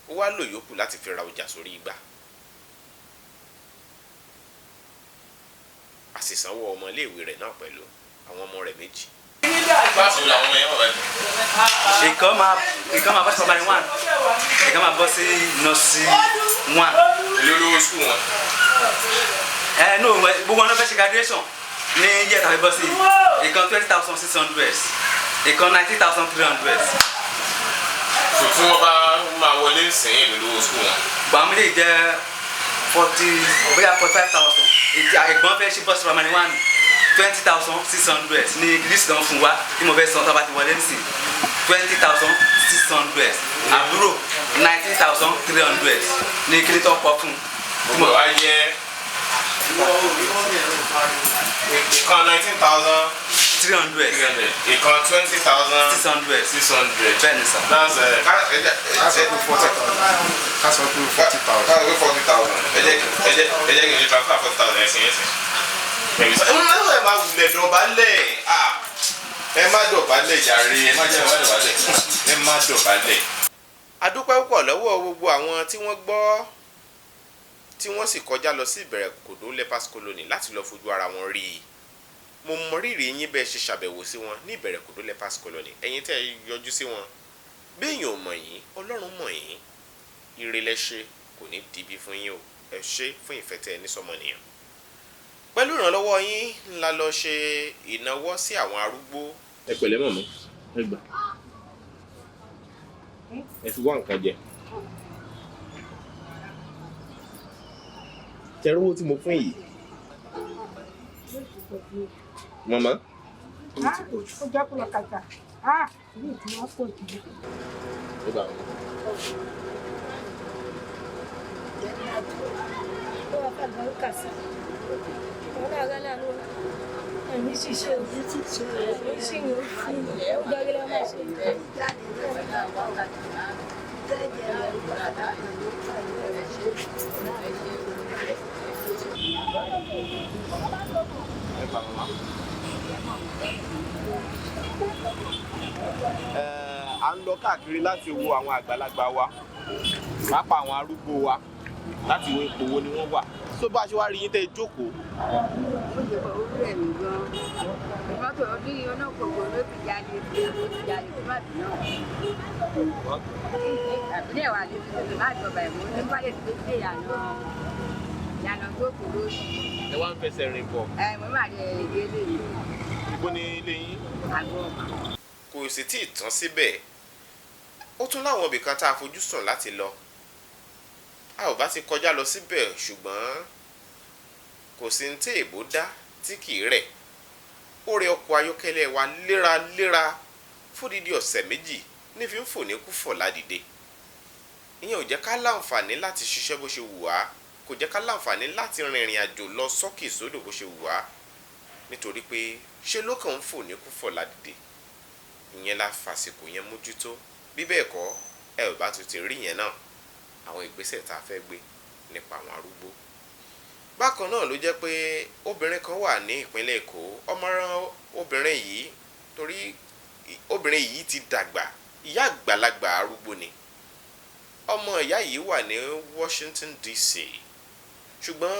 ó wá lò yòókù láti fi ra ọjà sórí igbá àṣìṣànwó ọmọ iléèwé rẹ̀ náà pẹ̀lú àwọn ọmọ rẹ̀ méjì. báwo làwọn ọmọ yẹn wà báyìí. ìkan máa bọ́ sí primary 1 ìkan máa bọ́ sí nursery 1. èlé olówó sukùl wọn. no gbogbo wọn ló fẹ́ ṣe graduation ní yẹ́ tàbí bọ́ sí ìkan 20,600 ìkan 19,300. so tí wọ́n bá máa wọlé sìn èlé olówó sukùl wọn. gbàmú lè jẹ́ 45,000 ẹ̀gbọ́n fẹ́ ṣe bọ́ sí primary 1 20,600 ní list náà fún wa tí mo fẹ́ san tó bá ti wọlé sí 20,600 àbúrò 19,300 ní kí ni tó pọ̀ fún. tí mo bá yẹ ìkan 19,300 ìkan 20,600. bẹ́ẹ̀ ni sà. that's That's up to 40,000. That's up to 40,000. káàkiri 40,000 ẹ jẹ́ kí n ṣe transfer 40,000 ẹ̀sìn ẹ̀sìn. ẹ máa wulẹ̀ dọ̀bálẹ̀ ẹ má dọ̀bálẹ̀ jàre ẹ má dọ̀bálẹ̀. a dúpẹ́ púpọ̀ lọ́wọ́ gbogbo àwọn tí wọ́n gbọ́ tí wọ́n sì kọjá lọ sí ìbẹ̀rẹ̀ kòdó lepers colony láti lọ fojú ara wọn rí i mo mọ rírì yín bẹ́ẹ̀ ṣe ṣàbẹ̀wò sí wọn ní ìbẹ̀rẹ̀ kòdó lepers colony ẹ̀yin tẹ́ ẹ yọjú sí wọn béèyàn ò mọ̀ yín Ọlọ́run mọ̀ yín ire lẹ ṣe kò ní dìbí fún yín o ẹ ṣe fún ìfẹ́ tẹ́ ẹ ní sọ́mọnìyàn pẹ̀lú ìrànlọ́wọ́ yín ńlá lọ ṣe ìnáwó sí àwọn arúgbó. ẹ pẹ̀lẹ́ mọ̀mọ́ ẹ gbà ẹ fi wá nǹkan jẹ. tẹ̀rù owó tí mo fún yìí. mọ̀mọ́. ó jẹ́ kúrò kàkà ní ìtumọ̀ pọ̀ jù. ó gbà wọ́n. ó wà pàdé ọkà sí wọn náà rẹ lẹ́nu ẹ̀mí ṣiṣẹ́ òbí tí ṣe ẹ̀mí sì ń fún ó darí lọ́mọ sí à ń lọ káàkiri láti wo àwọn àgbàlagbà wa pàápàá àwọn arúgbó wa láti wo ipò wo ni wọ́n wà tó bá ṣe wá rí yín tẹ́ ẹ jókòó. ó ṣe bọ̀ ó rẹ̀ mí gan-an mọ́tò ọdún yìí ọ̀nà gbogbo ló ti jáde fún màbí náà. àbílẹ̀ wà lè fi má jọba ẹ̀mọ́ ní wálé tó dé ìyànà tó kù lórí. ẹ wá ń fẹsẹ̀ rìn bọ̀. mo máa lè gbé lè yìí. ibo ni ilé yín. àgọ́. kò sì tí ì tán síbẹ̀ ó tún láwọn ibì kan tá a fojú sùn láti lọ a ò bá ti kọjá lọ síbẹ̀ ṣùgbọ́n kò sí ní tí èbó dá tí kì í rẹ̀ ó rẹ ọkọ̀ ayọ́kẹ́lẹ́ wa léraléra fódìdí ọ̀sẹ̀ méjì ní fi ń fò ní kúfọ̀ ládìde ìyẹn ò jẹ́ ká láǹfààní láti ṣiṣẹ́ bó ṣe wù wá kò jẹ́ ká láǹfààní láti rìnrìn àjò lọ sọ́kè sódò bó ṣe wù wá nítorí pé ṣe ló kàn ń fò ní kúfọ̀ ládìde ìyẹn la fàsìkò yẹn mójútó bí bẹ́ẹ̀ kọ́ ẹ ò bá tún ti rí yẹn náà àwọn ìgbésẹ̀ tá a fẹ́ gbé nípa àwọn arúgbó. bákan náà ló jẹ́ pé obìnrin kan wà ní ìpínlẹ̀ Èkó ọmọràn obìnrin yìí torí obìnrin yìí ti dàgbà ìyá àgbàlagbà arúgbó ni ọmọ ìyá yìí wà ní Washington DC ṣùgbọ́n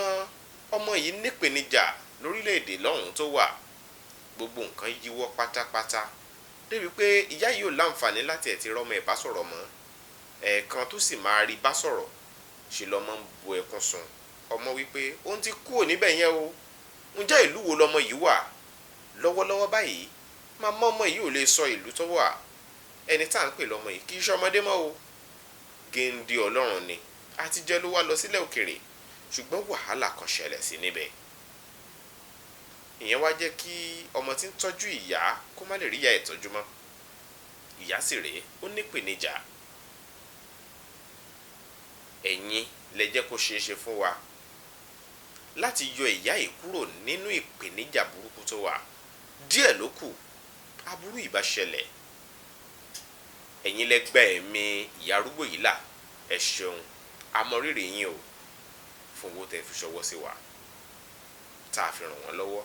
ọmọ yìí nípèníjà lórílẹ̀‐èdè lọ́hùn tó wà, gbogbo nǹkan yíwọ́ pátápátá débi pé ìyá yìí ò láǹfààní láti ẹ̀ ti rọ́mọ ẹ̀ bá sọ̀rọ̀ mọ́. Ẹ̀ẹ̀kan tó sì máa rí bá sọ̀rọ̀ ṣe lọ́mọ ń bu ẹkún sun. Ọmọ wípé òun ti kúrò níbẹ̀ yẹn o, ǹjẹ́ ìlú wo lọmọ yìí wà lọ́wọ́lọ́wọ́ báyìí? Màmá ọmọ yìí ò lè sọ ìlú tó wà. Ẹni tá à ń pè lọ́mọ yìí kì í ṣe ọmọdé mọ́ o, géńdé ọlọ́run ni, àtijọ́ ló wá lọ sílẹ̀ òkèrè, ṣùgbọ́n wàhálà kan ṣẹlẹ̀ sí níbẹ̀. Ìyẹn wá jẹ́ kí ọmọ tí ń tọ́jú ìyá kó má lè rí ìyá ẹ̀ tọ́jú mọ́. Ìyá sì rèé, ó nípèníjà. Ẹ̀yin lẹ jẹ́ kó ṣeé ṣe fún wa láti yọ ìyá yìí kúrò nínú ìpèníjà burúkú tó wà. Díẹ̀ ló kù, aburú ìbá ṣẹlẹ̀. Ẹ̀yin lẹ gba ẹ̀mí ìyá arúgbó yìí là. Ẹ ṣeun, a mọ rírì yín o fún owó tẹ́ fi ṣọwọ́ sí wa tá a fi ràn wọ́n lọ́wọ́.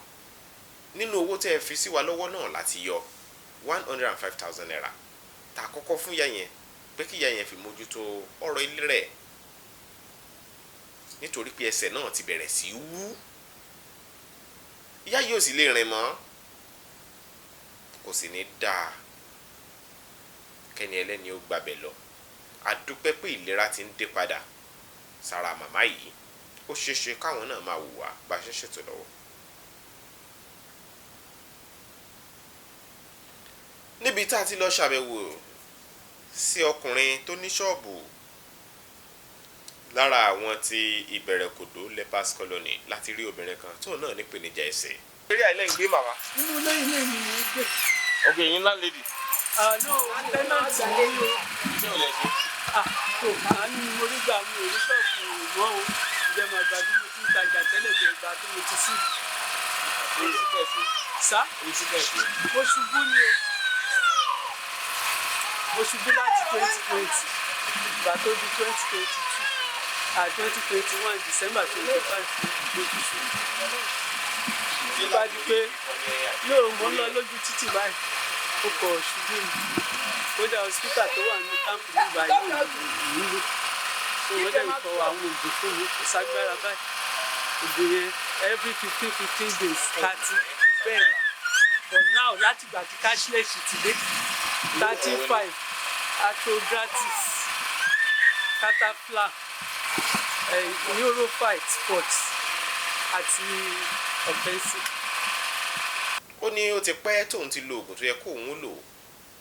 Nínú owó tẹ́ fi sí wa lọ́wọ́ náà láti yọ 105,000 naira tá a kọ́kọ́ fún ìyá yẹn pé kí ìyá yẹn fi mójútó ọ̀rọ̀ ilé rẹ̀, nítorí pé ẹsẹ̀ náà ti bẹ̀rẹ̀ sí wú. Ìyá yìí ò sì lè rìn mọ́, kò sì ní dáa kẹ́ni ẹlẹ́ni ó gbabẹ̀ lọ. A dúpẹ́ pé ìlera ti ń dé padà sára màmá yìí. Ó ṣeéṣe káwọn náà máa wùwà bá a ṣe ṣètò lọ́wọ́. Níbi tá a ti lọ ṣàbẹ̀wò sí ọkùnrin tó ní ṣọ́ọ̀bù lára àwọn tí Ìbẹ̀rẹ̀kòdó lepers colony láti rí obìnrin kan tóun náà nípèníjà ẹsẹ̀. Eré àìlẹ́ ń gbé màmá. Inú ilé ilé mi ni ó gbé. Ọ̀gá ẹ̀yin láńlẹ́dì. No, tẹ́nàtì ni ó. Ṣé ò lè ṣe? Tó àánú mo rí gbà mí orí ṣọ́ọ̀kù mọ́ o. Ìjẹ́ màá gbà bí mo ti ń tajà tẹ́lẹ̀ tó ìgbà tó mo ti sí. Orí síbẹ̀ sí. Sá? Orí síbẹ̀ sí. Mo ṣubú ni o. Mo ṣubú láti 2020. Ìgbà tó di 2022. 2021 December 25 ló ti ṣubú. Ló bá di pé yóò mọ́ lọ lójú títì báyìí. Ó kọ̀ ṣubú mi. Kódà hospital tó wà ní kámpù nígbà yóò nílò. Wọ́n dẹ̀ kọ àwọn òògùn fún mi kò ságbára báyìí. Òògùn yẹn every 15 days 30 bẹ́ẹ̀. For now láti ìgbà tí cashless ti dé 35 arthritis caterpillar neurophyte sports àti offensive. Ó ní ó ti pẹ́ tóun ti lo oògùn tó yẹ kóun lò.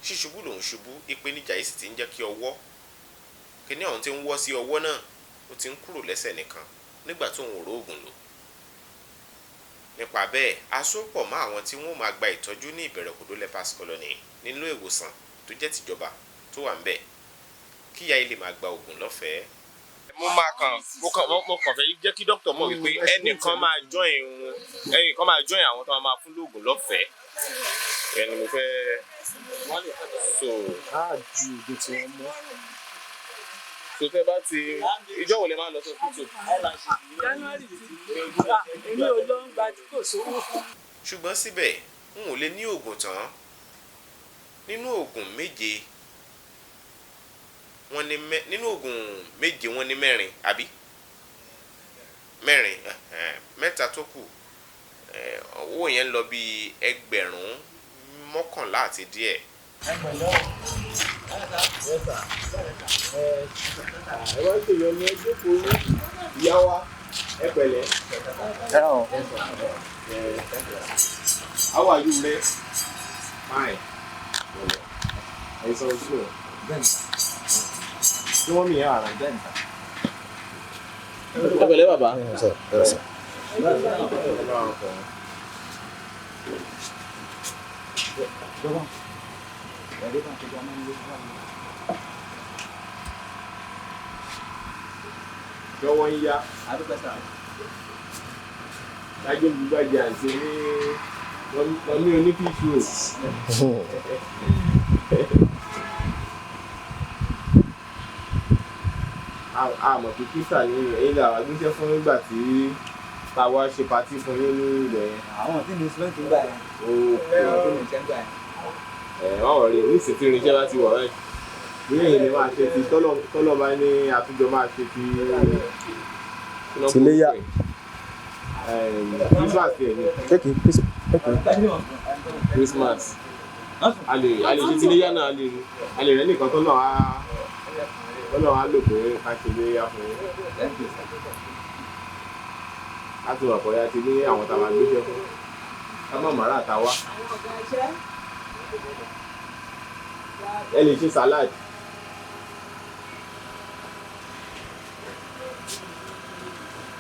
Ṣíṣubú lòun ṣubú, ìpèníjà yìí sì ti ń jẹ́ kí ọwọ́ kíní ọ̀hún ti ń wọ́ sí ọwọ́ náà, ó ti ń kúrò lẹ́sẹ̀ nìkan nígbà tóun ò róògùn lò. Nípa bẹ́ẹ̀, a so pọ̀ mọ́ àwọn tí wọ́n máa gba ìtọ́jú ní Ìbẹ̀rẹ̀kòdó lepers colony nínú ìwòsàn tó jẹ́ tìjọba tó wà ń bẹ̀, kí ìyá ilé máa gba oògùn lọ́fẹ̀ẹ́. Mo kàn fẹ́ jẹ́ kí dókítà mọ̀ wípé ẹnìkan máa join àwọn tó máa fún lóògùn lọ́fẹ̀ẹ́. Ẹni mo fẹ́ so ju ibi tí wọ́n mú. So tẹ́ bá ti ìjọ wo lè máa lọ sí hospital? January èmi ò lọ ń gba tí kò sówó. Ṣùgbọ́n síbẹ̀ n ò lè ní oògùn tán. Nínú oògùn méje wọ́n ní mẹ́rin àbí mẹ́rin, mẹ́ta tó kù owó yẹn lọ bí ẹgbẹ̀rún 11 àti díẹ̀. Ẹ wá ṣe yọ ní ẹjọ́ kò ní ìyá wa ẹ pẹ̀lẹ́. How are you, Ray? Fine. Ẹ sọ ojú ẹ. Ṣé wọ́n mi yẹn àrà bẹ́ẹ̀ ni? Ẹ pẹ̀lẹ́ bàbá. Lọ́wọ́ ń yá. Lájọ́ gbogbo àjẹ́ àti ní wọ́n ní oníkìkì o. Àmọ̀ pé kíkà ní ẹ̀yìn làwọn agbésẹ́ fún nígbà tí táwa ṣe patí fún yín ní ilẹ̀ yẹn. Àwọn tí mi sọ́ọ́ ti gbà yẹn. Àwọn tí mi ṣẹ́ gbà yẹn. Wọ́n wọ̀ rí ní ìsìnkú irinṣẹ́ láti wọ̀ rẹ̀. Ní ẹ̀yìn ni máa ṣe ti tọ́lọ̀ bá ní àtúnjọ máa ṣe ti Tiléyà. Christmas kìí Christmas a lè ṣe ti léyà náà a lè rẹ́ nìkan tó náà á lò pé ká ṣe léyà fún yín láti wà pọ̀ ya ti ní àwọn tá a máa gbéṣẹ́ fún ká má màrà àtàwá ẹ lè ṣe salad.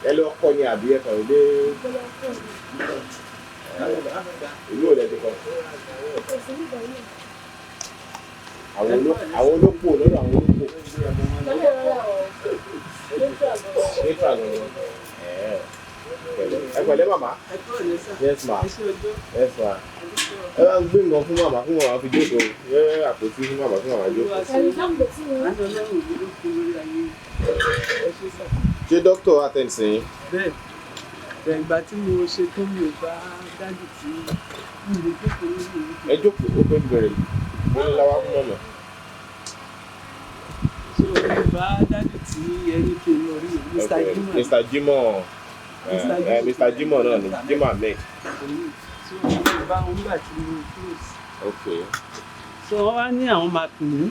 Ẹ lọ kọ́ ni àbí ẹ̀kọ́ ilé ìlú ò lẹ́dí kan àwọn olópò lọ́dọ̀ àwọn olópò nípa lọ́dọ̀ ẹ pẹ̀lẹ́ màmá yes ma yes ma ẹ bá ń gbé nǹkan fún màmá fi jókòó ẹ àpótí fún màmá jókòó. Ṣé dókítà attend sí yín? Bẹ́ẹ̀ ìgbà tí mo ṣe tó mi ò bá dájú tí mi lè jókòó nínú ìlú. Ẹ jókòó ó fẹ́ bẹ̀rẹ̀ lórí láwá fún mọ̀mọ́. Ṣé o lè bá dájú tí ẹni tó lọ rí Mr. Jimoh? Mr. Jimoh Mr. Jimoh náà ni Jimoh Ahmed. Ṣé o lè bá wọn nígbà tí mo close? Ok. So wọ́n wá ní àwọn máa pè mí.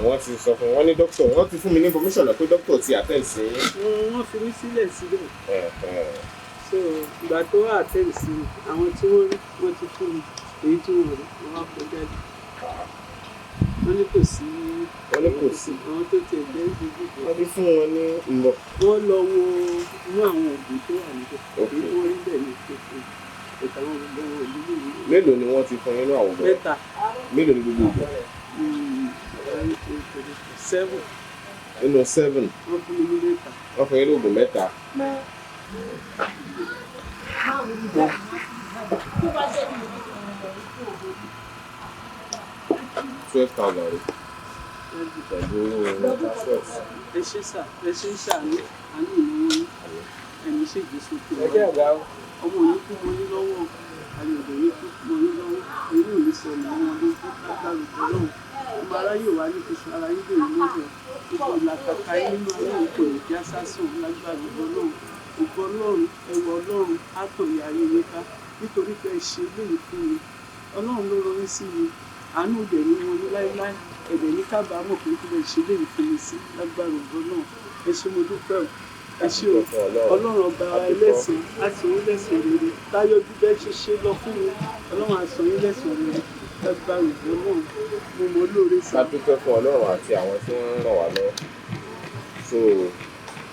Wọ́n ti sọ fún wọn ní dókítà wọ́n ti fún mi ní information pé dókítà ti attend sí. Wọ́n fi mí sílẹ̀ síbẹ̀. So ìgbà tó wà attend sí àwọn tí wọ́n rí wọ́n ti fún mi èyí tí wọ́n rí wọ́n wá kọ́ jáde. Wọ́n ní kò sí àwọn tó ti ẹ̀gbẹ́ ìdíjú. Wọ́n ti fún wọn ní ìmọ̀. Wọ́n lọ wo inú àwọn òògùn tó wà níbẹ̀ èyí tí wọ́n rí bẹ̀ ní kékeré. Mélòó ni wọ́n ti fún yín ní àwọn òògùn? Mẹ́ta. Mélòó ni gbogbo òògùn? 7. Nínú 7. Wọ́n fún mi ní mẹ́ta. Wọ́n fún yín ní òògùn mẹ́ta. 12,000 rẹ̀. Pẹ̀lú passport. Ẹ ṣe ṣàánú àánú ìnáwó ẹni ṣègbè sókè. Ọmọ òní kú mọ ní lọ́wọ́ àyọ̀dọ̀ ní kú mọ ní lọ́wọ́ inú ìlú sọ̀rọ̀ àwọn ọmọdé kú lágbàlùkọ́ náà. Ọmọ aráyè wá ní kí ara yín lè ní lọ́wọ́ gbogbo ìlàkàkà yín nínú ọlọ́run kò ní já sásùn lágbàlùkọ́ náà. Ògo ọlọ́run ẹwà ọlọ́run á tàn yà ayé yín ká nítorí pé ẹ ṣe léyìí fún mi. Ọlọ́run ló rọrí sí mi àánú dẹ̀ ní wọn ní láéláé ẹ̀dẹ̀ ní kábàámọ̀ pé kí lè ṣe léyìí fún mi sí lágbàlùkọ́ náà. Ẹ ṣé mo dúpẹ́ o. Ẹ ṣé o ọlọ́run ọba ẹlẹ́sìn á san yín lẹ́san rere táyọ̀ bíbẹ́ ṣe ṣe lọ fún mi ọlọ́run á san yín lẹ́san rere lágbára ìwọ náà mo mọ lóore sí. A dúpẹ́ fún ọlọ́run àti àwọn tí wọ́n ràn wá lọ́wọ́. So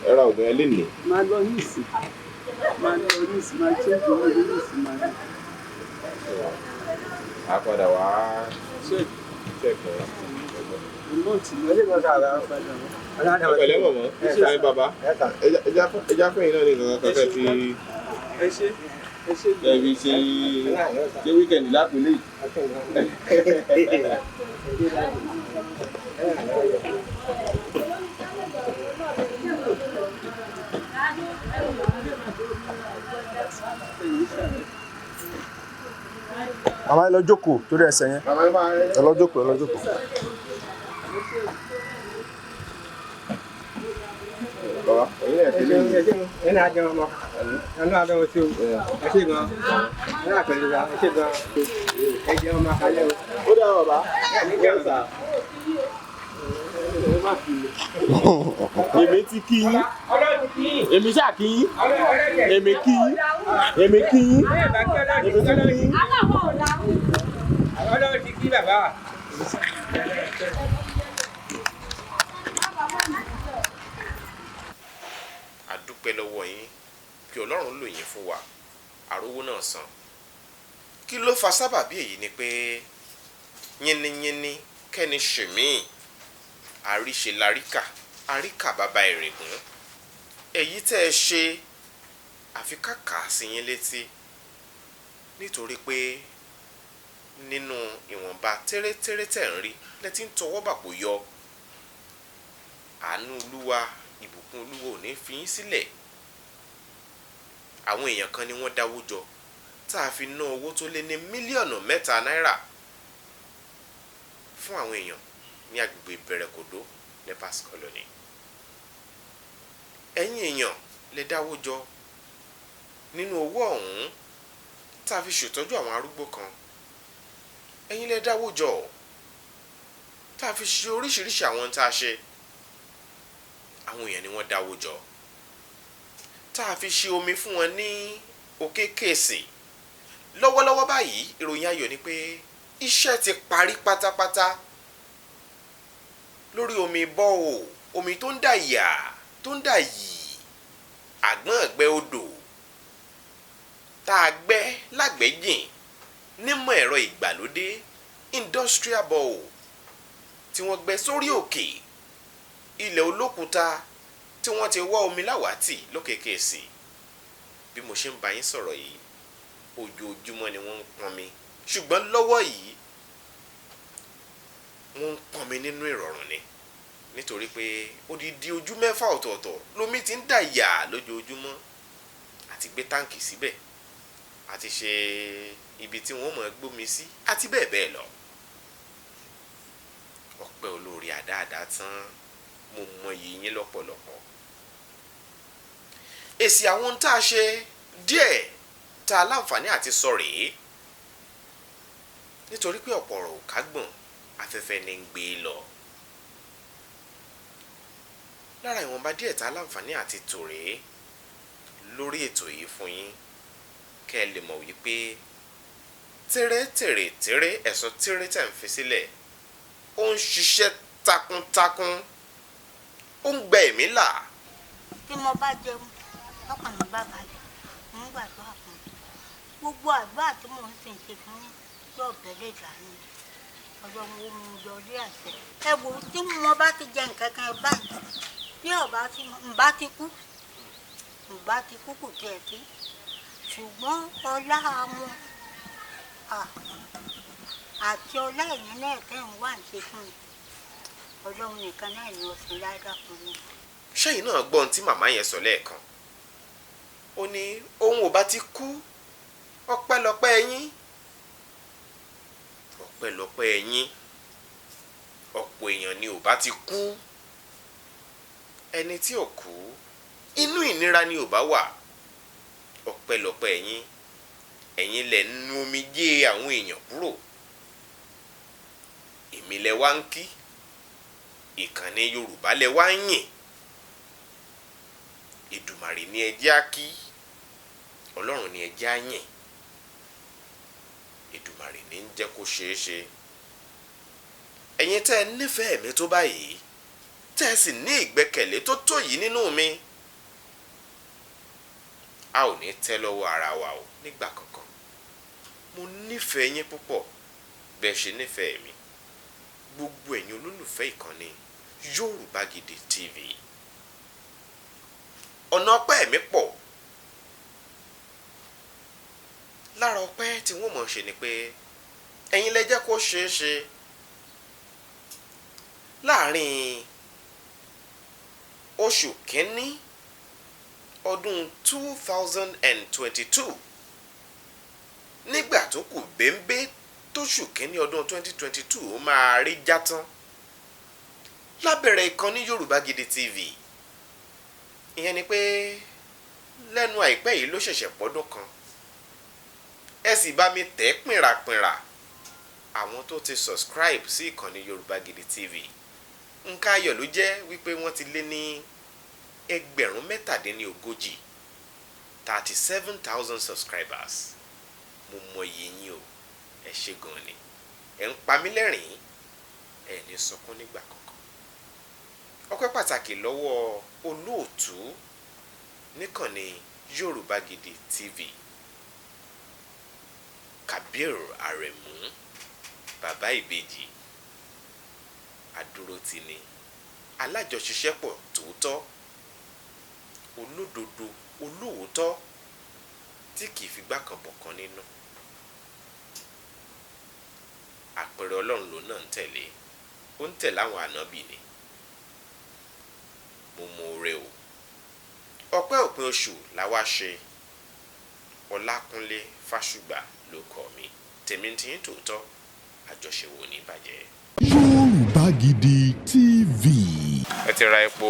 ẹ ra ògùn ẹ lè ní. Máa lọ ní ìsìn máa ṣe ìgbòho ní ìsìn máa lọ. A padà wá ṣẹ̀kọ̀. Ẹ̀pẹ̀lẹ́ mọ̀mọ́ ẹ bàbá ẹja fẹ́yìn náà ní nǹkan kan fẹ́ fi ẹbí ṣe wíkẹ̀ndì lápẹ̀lẹ́ yìí. Màmá ẹ lọ jókòó torí ẹsẹ̀ yẹn ẹ lọ jókòó. Bàbá ẹ̀yin ẹ̀ tẹ́lẹ̀ yìí. Ẹ náà jẹun ọmọ ẹ náà bẹ wọn tí o ẹ ṣe gan ẹ náà pẹ̀lú ra ẹ ṣe gan ẹ jẹun ọmọ akalẹ o. Ó dáa bàbá ẹ sà. Èmi ti kí yín èmi ṣáà kí yín èmi kí yín èmi kí yín èmi ti kí yín. Ọlọ́run ti kí bàbá. A dúpẹ́ lọ́wọ́ yín kí Ọlọ́run lò yín fún wa àrówó náà san. Kí ló fa sábàbí èyí ni pé yínníyínní kẹ́ni ṣèmíì àríṣe láríkà àríkà bàbá ìrègùn èyí tẹ́ ẹ ṣe àfi kàkà sí yín létí nítorí pé nínú ìwọ̀nba tẹ́rẹ́tẹ́rẹ́ tẹ̀ ń rí lẹ́tí ń tọwọ́ bàpò yọ àánú olúwa ìbùkún olúwa ò ní fi yín sílẹ̀. Àwọn èèyàn kan ni wọ́n dáwó jọ tá a fi ná owó tó lé ní mílíọ̀nù 3 náírà fún àwọn èèyàn ní agbègbè Ìbẹ̀rẹ̀kòdó Lepers Colony. Ẹ̀yin èèyàn lè dáwó jọ nínú owó ọ̀hún tá a fi ṣètọ́jú àwọn arúgbó kan ẹ̀yin lẹ dáwó jọ tá a fi ṣe oríṣiríṣi àwọn tá a ṣe àwọn èèyàn ni wọ́n dáwó jọ tá a fi ṣe omi fún wọn ní òkè kéèsì lọ́wọ́lọ́wọ́ báyìí ìròyìn ayọ̀ ni pé iṣẹ́ ti parí pátápátá lórí omi bọ́ọ̀ omi tó ń dà yà tó ń dà yìí àgbọ̀n ẹ̀gbẹ́ odò tá a gbẹ́ lágbẹ́jìn nímọ̀ ẹ̀rọ ìgbàlódé industrial bore tí wọ́n gbẹ́ sórí òkè ilẹ̀ olókùúta tí wọ́n ti wọ́ omi láwàtì lókè kéèsì bí mo ṣe ń bá yín sọ̀rọ̀ yìí ojoojúmọ́ ni wọ́n ń pọnmi ṣùgbọ́n lọ́wọ́ yìí wọ́n ń pọnmi nínú ìrọ̀rùn ni nítorí pé odidi ojú mẹ́fà ọ̀tọ̀ọ̀tọ̀ lomi ti ń dà yà lójoojúmọ́ àti gbé táǹkì síbẹ̀ àti ṣe ibi tí wọ́n mọ̀ gbómi sí àti bẹ́ẹ̀ bẹ́ẹ̀ lọ. ọpẹ́ olórí àdáadáa tán mo mọyì yín lọ́pọ̀lọpọ̀. èsì àwọn ohun tá a ṣe díẹ̀ tá a láǹfààní àti sọ rèé nítorí pé ọ̀pọ̀ ọ̀rọ̀ ò kágbọ̀n afẹ́fẹ́ ní ń gbé lọ. lára ìwọ̀nba díẹ̀ tá a láǹfààní àti tò rèé lórí ètò yìí fún yín kẹ́ ẹ lè mọ̀ wípé tẹ́rẹ́ ẹ̀sọ́ tẹ́rẹ́ tẹ̀ ń fi sílẹ̀ ó ń ṣiṣẹ́ takuntakun ó ń gbẹ ẹ̀mí là. tí mo bá jẹun lọ́kàn mi bá balẹ̀ mo ń gbàdúrà fún mi gbogbo àdúrà tí mò ń sìn ṣe fún yóò bẹ̀rẹ̀ dání ọjọ́ mo mú yọrí àṣẹ. ẹ wò tí mo bá ti jẹ nǹkan kan báyìí bí ọba tí n bá ti kú kò tiẹ̀ sí ṣùgbọ́n ọlá wọn àti ọlá ẹ̀yìn náà tẹ̀ ń wà ń ṣe fún mi ọlọ́run nìkan náà ni ọ̀sìn ládàá fún mi. ṣẹ́yìn náà gbọ́ ohun tí màmá yẹn sọ lẹ́ẹ̀kan ó ní òun ò bá ti kú ọpẹ́lọpẹ́ yín ọpẹ́lọpẹ́ yín ọ̀pọ̀ èèyàn ni ò bá ti kú ẹni tí ò kú inú ìnira ni ò bá wà ọpẹ́lọpẹ́ yín ẹ̀yin lẹ nu omijé àwọn èèyàn kúrò èmi lẹ wá ń kí ìkànnì Yorùbá lẹ wá ń yìn Èdùmàrè ni ẹ jẹ́ á kí Ọlọ́run ni ẹ jẹ́ á yìn Èdùmàrè ní ń jẹ́ kó ṣeé ṣe ẹ̀yin tẹ́ ẹ nífẹ̀ẹ́ mi tó báyìí tẹ́ ẹ sì ní ìgbẹ́kẹ̀lé tó tó yìí nínú mi a ò ní tẹ́ lọ́wọ́ ara wa o nígbà kankan mo nífẹ̀ẹ́ yín púpọ̀ bẹ́ẹ̀ ṣe nífẹ̀ẹ́ mi gbogbo ẹ̀yin olólùfẹ́ ìkànnì Yorùbá Gidi TV ọ̀nà ọpẹ́ mi pọ̀ lára ọpẹ́ tí wọ́n mọ̀ ṣe ni pé ẹ̀yin lẹ jẹ́ kó ṣeé ṣe láàrin oṣù kínní ọdún 2022 nígbà tó kù bẹ́ńbẹ́ tóṣù kínní ọdún 2022 ó máa rí játán lábẹ̀rẹ̀ ìkànnì Yorùbá Gidi TV ìyẹn ni pé lẹ́nu àìpẹ́ yìí ló ṣẹ̀ṣẹ̀ pọ́dún kan ẹ sì bá mi tẹ̀ pìnràpìnrà àwọn tó ti subscribe sí ìkànnì Yorùbá Gidi TV nǹkan ayọ̀ ló jẹ́ wípé wọ́n ti lé ní ẹgbẹ̀rún mẹ́tàdínlógójì 37,000 subscribers mo mọ iye yín o ẹ ṣé gan ni ẹ ń pa mí lẹ́rìn-ín ẹ ní sọkún nígbà kankan ọpẹ́ pàtàkì lọ́wọ́ olóòtú níkànnì Yorùbá Gidi TV Kabir Aremu bàbá ìbejì adúrótini alájọṣiṣẹ́pọ̀ tòótọ́ olódodo olóòótọ́ tí kìí figbá kan bọ̀kan nínú àpẹẹrẹ Ọlọ́run ló náà ń tẹ̀lé ó ń tẹ̀lé àwọn ànábì ni mo mọ oore o ọpẹ́ òpin oṣù làwa ṣe Ọlákúnlé Fásùgbà ló kọ mi tèmi tí ń tòótọ́ àjọṣe wo ní bàjẹ́. Yorùbá Gidi TV. ẹ ti ra epo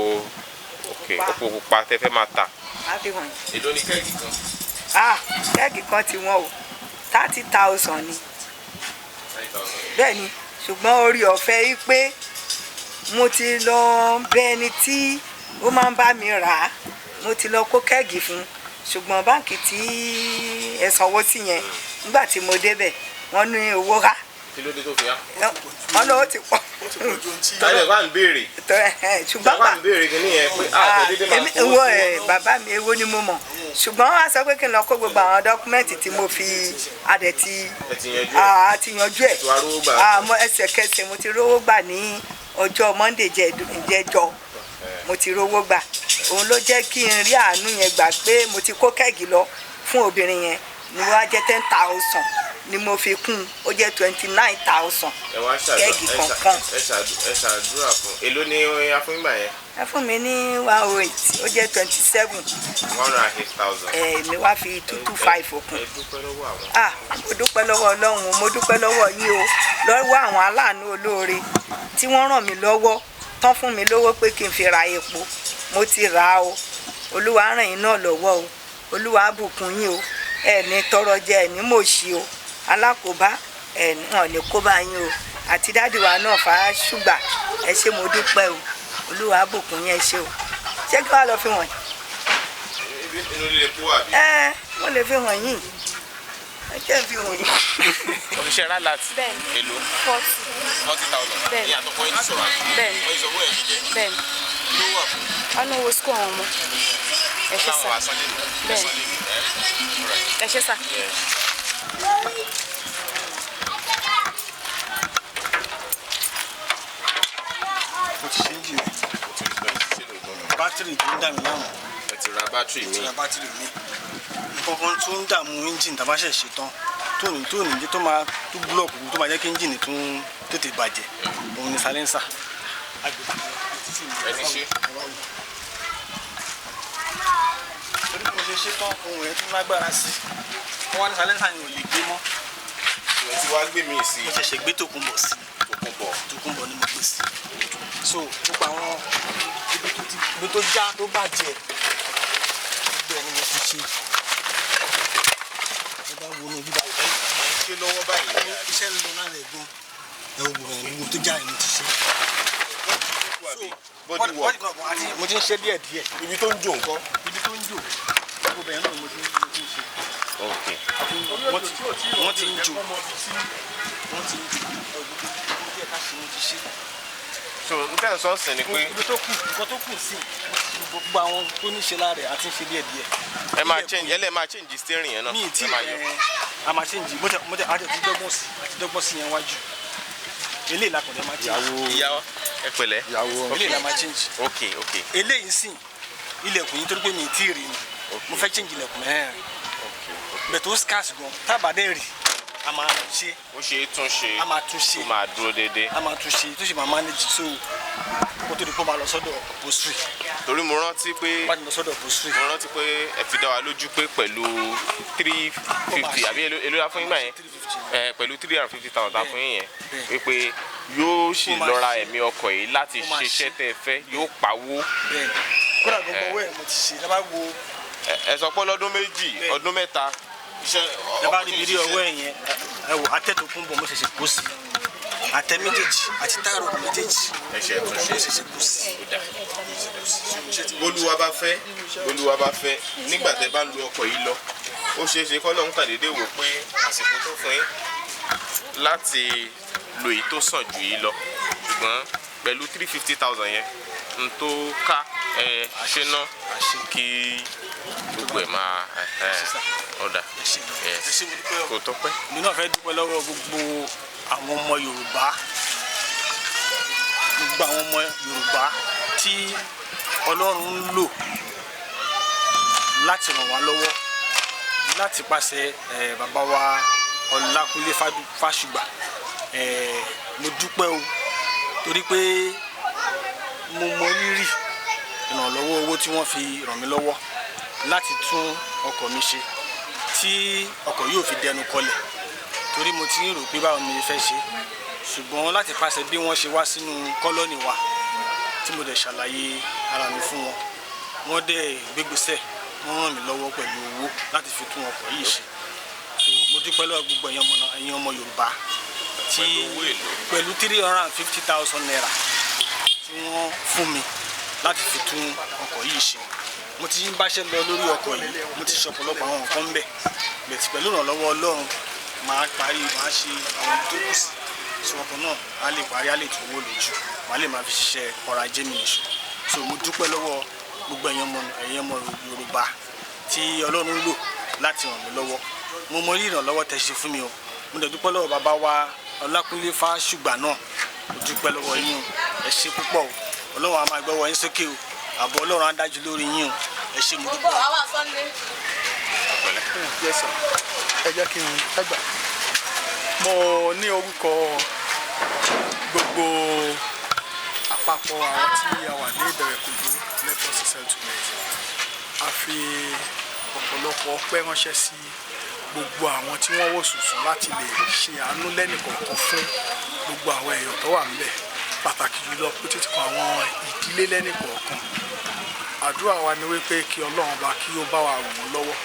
pupa tẹ fẹ́ máa ta. á fi hàn. èló ni kẹ́ẹ̀gì kan. kẹ́ẹ̀gì kan ti wọ́n o 30,000 ni bẹ́ẹ̀ ni ṣùgbọ́n orí ọ̀fẹ́ yìí pé mo ti lọ bẹ ẹni tí ó máa ń bá mi rà á mo ti lọ kó kẹ́ẹ̀gì fún ṣùgbọ́n báǹkì tí ẹ sanwó sí yẹn nígbà tí mo débẹ̀ wọ́n ní owó rà. kí ló dé tó fi yá. wọ́n lọ́wọ́ ti pọ̀. tálẹ̀ bá ń béèrè. ṣùgbọ́n bá ń béèrè kí ni yẹn pé àtẹ̀lédè máa ń fowó sí. bàbá mi èwo ni mo mọ̀ ṣùgbọ́n wọ́n á sọ pé kí n lọ kó gbogbo àwọn dọ́kúmẹ́ǹtì tí mo fi àti yanjú ẹ̀ àmọ́ ẹsẹ̀kẹsẹ̀ mo ti rówó gbà ní ọjọ́ Monday jẹjọ mo ti rówó gbà òun ló jẹ́ kí n rí àánú yẹn gbà pé mo ti kó kẹ́ẹ̀gì lọ fún obìnrin yẹn ni wọ́n á jẹ́ 10,000 ni mo fi kún ó jẹ́ 29,000 kẹ́ẹ̀gì kọ̀ọ̀kan. ẹ ṣàdúrà fún èló ni a fún ìgbà yẹn. ẹ fún mi ní 108 ó jẹ́ 27. 108,000. èmi wá fi 225 òkun. ẹ dúpẹ́ lọ́wọ́ àwọn. mo dúpẹ́ lọ́wọ́ Ọlọ́run mo dúpẹ́ lọ́wọ́ yín o lọ́wọ́ àwọn aláàánú olóore tí wọ́n ràn mí lọ́wọ́ tán fún mi lówó pé kí n fi ra epo mo ti rà á o Olúwa ràn yín náà lọ́wọ́ o Olúwa bùkún yín o ẹ ní tọrọ jẹ ẹ ní mòṣì o alákòóbá ẹ wọn ní kó bá yín o àti dáàdì wa náà fà á ṣùgbà ẹ ṣé mo dúpẹ́ o Olúwa bùkún yín ẹ ṣé o ṣé kí wàá lọ fi wọ̀nyí. inú líle kó wà bí. mo lè fi hàn yín ẹ jẹ́ fi hàn yín. òṣìṣẹ́ rà láti èlò 40,000 ní àtọ́kọ́ yín sọ̀rọ̀ àti wọ́n ìṣòwò ẹ̀ bẹ́ẹ̀ni ló wà fún. wọn ní owó sukú àwọn ọmọ ẹ ṣé sá bẹ́ẹ̀ni ẹ ṣé sá. mo ti ṣe ń jìnnà bátìrì tó ń dà mí láàmú. ẹ ti ra bátìrì mi. nǹkan tó ń dààmú ẹ́ńjìnì tá a bá ṣẹ̀ ṣe tán tóní tó máa tó búlọ̀kù tó máa jẹ́ kí ẹ́ńjìnì tó tètè bàjẹ́ òun ni salẹ́nsà. ẹ ti ṣe. torí mo ṣe ṣe tán ohun rẹ̀ tún lágbára sí i wọ́n wá ní salẹ́nsà yẹn ò lè gbé mọ́. ìwé tí wàá gbé mi sí. mo ṣẹ̀ṣẹ̀ gbé tòkunbọ̀ sí tòkunbọ̀ ni mo gbé sí so gbogbo àwọn ibi tó já tó bàjẹ́ bẹ́ẹ̀ ni mo ti ṣe ẹ bá wo ní bíbá ìbá ṣe lọ́wọ́ báyìí. iṣẹ́ ń lọ náà rẹ̀ gan ẹ wo gbogbo tó já ẹ̀ mo ti ṣe. mo ti ń ṣe díẹ̀ díẹ̀. ibi tó ń jò nǹkan. ibi tó ń jò gbogbo bẹ̀rẹ̀ náà mo ti ń ṣe. wọ́n ti ń jò díẹ̀ ká ṣe mo ti ṣe. so n tẹ́ ẹ̀ sọ sìn ni pé. ibi tó kù nǹkan tó kù sí gbogbo àwọn tó ní ṣe lára ẹ̀ àti ń ṣe díẹ̀ díẹ̀. ẹ máa change máa change steering yẹn náà. mi ì tí a máa change mo tẹ àti dọ́gbọ́n sí yẹn wájú eléyìí la kàn dé máa change. ìyàwó ẹ pẹ̀lẹ́. eléyìí la máa change. ok eléyìí sìn ilẹ̀kùn yìí torí pé mi ì tí ì rí ni mo fẹ́ change ilẹ̀kùn mẹ́rin bẹ̀ tó scarce gan tábàdé rí a máa ṣe. ó ṣe é tún ṣe. a máa tún ṣe. ó máa dúró déédéé. a máa tún ṣe tó ṣe máa manage so kó tó di kó máa lọ sọ́dọ̀ upholstery. torí mo rántí pé bá ti lọ sọ́dọ̀ upholstery. mo rántí pé ẹ fi dá wa lójú pé pẹ̀lú 350 àbí èlò la fún yín gbà yẹn pẹ̀lú 350,000 ta fún yín yẹn wípé yóò sì lọ́ra ẹ̀mí ọkọ̀ yìí láti ṣiṣẹ́ tẹ́ ẹ fẹ́ yóò pawó. kódà gbogbo owó ẹ̀ mo ti ṣe lábá wo. ẹ sọ pé lọ́dún méjì ọdún mẹ́ta iṣẹ́ ọkọ̀ tí ì ṣe. ọwọ́ ẹ̀ yẹn ẹ wò atẹ́tòkùn bọ̀ mo ṣẹ̀ṣẹ̀ kó sí àtẹ méjèèjì àti táàrọ̀ méjèèjì. ẹ ṣe é tún ṣe. ṣẹ̀ṣẹ̀ kó sí. Olúwa bá fẹ́ nígbà tẹ́ bá ń lo ọkọ̀ yìí lọ ó ṣeé ṣe kọ́ lọ́hún tàdédé wò pé àsìkò tó fún yín láti lo èyí tó sàn jù yìí lọ ṣùgbọ́n pẹ̀lú 350,000 yẹn n tó ká ṣe ná kí gbogbo ẹ̀ máa ọ̀dà kò tọ́pẹ́. èmi náà fẹ́ dúpẹ́ lọ́wọ́ gbogbo àwọn ọmọ Yorùbá tí Ọlọ́run ń lò láti ràn wá lọ́wọ́ láti pàṣẹ bàbá wa Ọlákúnlé Fásùgbà mo dúpẹ́ o torí pé mo mọ rírì ìrànlọ́wọ́ owó tí wọ́n fi ràn mí lọ́wọ́ láti tún ọkọ̀ mi ṣe tí ọkọ̀ yóò fi dẹnu kọlẹ̀ torí mo ti ń rò pé báwo ni mo fẹ́ ṣe ṣùgbọ́n láti pàṣẹ bí wọ́n ṣe wá sínú kọ́lọ́nì wa tí mo dẹ̀ ṣàlàyé ara mi fún wọn wọ́n dẹ̀ gbégbèsè wọ́n ràn mí lọ́wọ́ pẹ̀lú owó láti fi tún ọkọ̀ yìí ṣe. So mo dúpẹ́ lọ́wọ́ gbogbo ẹ̀yin ọmọ Yorùbá tí pẹ̀lú 350,000 naira tí wọ́n fún mi láti fi tún ọkọ̀ yìí ṣe. Mo ti ń báṣẹ́ lọ lórí ọkọ̀ yìí, mo ti ṣọ̀pọ̀lọpọ̀ àwọn nǹkan ń bẹ̀ bẹ̀tì pẹ̀lú ìrànlọ́wọ́ Ọlọ́run máa ṣe àwọn tó kù sí ọkọ̀ náà á lè parí, á lè tún owó lójú, màá lè máa fi ṣiṣẹ́ ọrọ̀ ajé mi nìṣó. So mo dúpẹ́ lọ́wọ́ gbogbo ẹ̀yin ọmọ Yorùbá tí Ọlọ́run lò láti ràn mí lọ́wọ́. Mo mọ rí ìrànlọ́wọ́ tẹ́ ṣe fún mi o. Mo dẹ̀ dúpẹ́ lọ́wọ́ bàbá wa Ọlákúnlé Fásùgbà náà, mo dúpẹ́ lọ́wọ́ yín o, ẹ ṣé púpọ̀ o. Ọlọ́run á máa gbọ́wọ́ yín sókè o, ààbò Ọlọ́run á dájú lórí yín o, ẹ ṣé mo dúpẹ́. Ẹ jẹ́ kí n ẹgbà. Mo ní orúkọ gbogbo àpapọ̀ àwọn tí a wà ní Ìbẹ̀rẹ̀kùndú Lẹ́kọ̀ọ́sì settlement. A fi ọ̀pọ̀lọpọ̀ ọpẹ́ ránṣẹ́ sí gbogbo àwọn tí wọ́n wò sùnsùn láti lè ṣe àánú lẹ́nìkọ̀ọ̀kan fún gbogbo àwọn èèyàn tó wà níbẹ̀, pàtàkì jùlọ pé títí kan àwọn ìdílé lẹ́nìkọ̀ọ̀kan. Àdúrà wa ni wípé kí Ọlọ́run bá kí ó bá wa ràn wọ́n lọ́wọ́.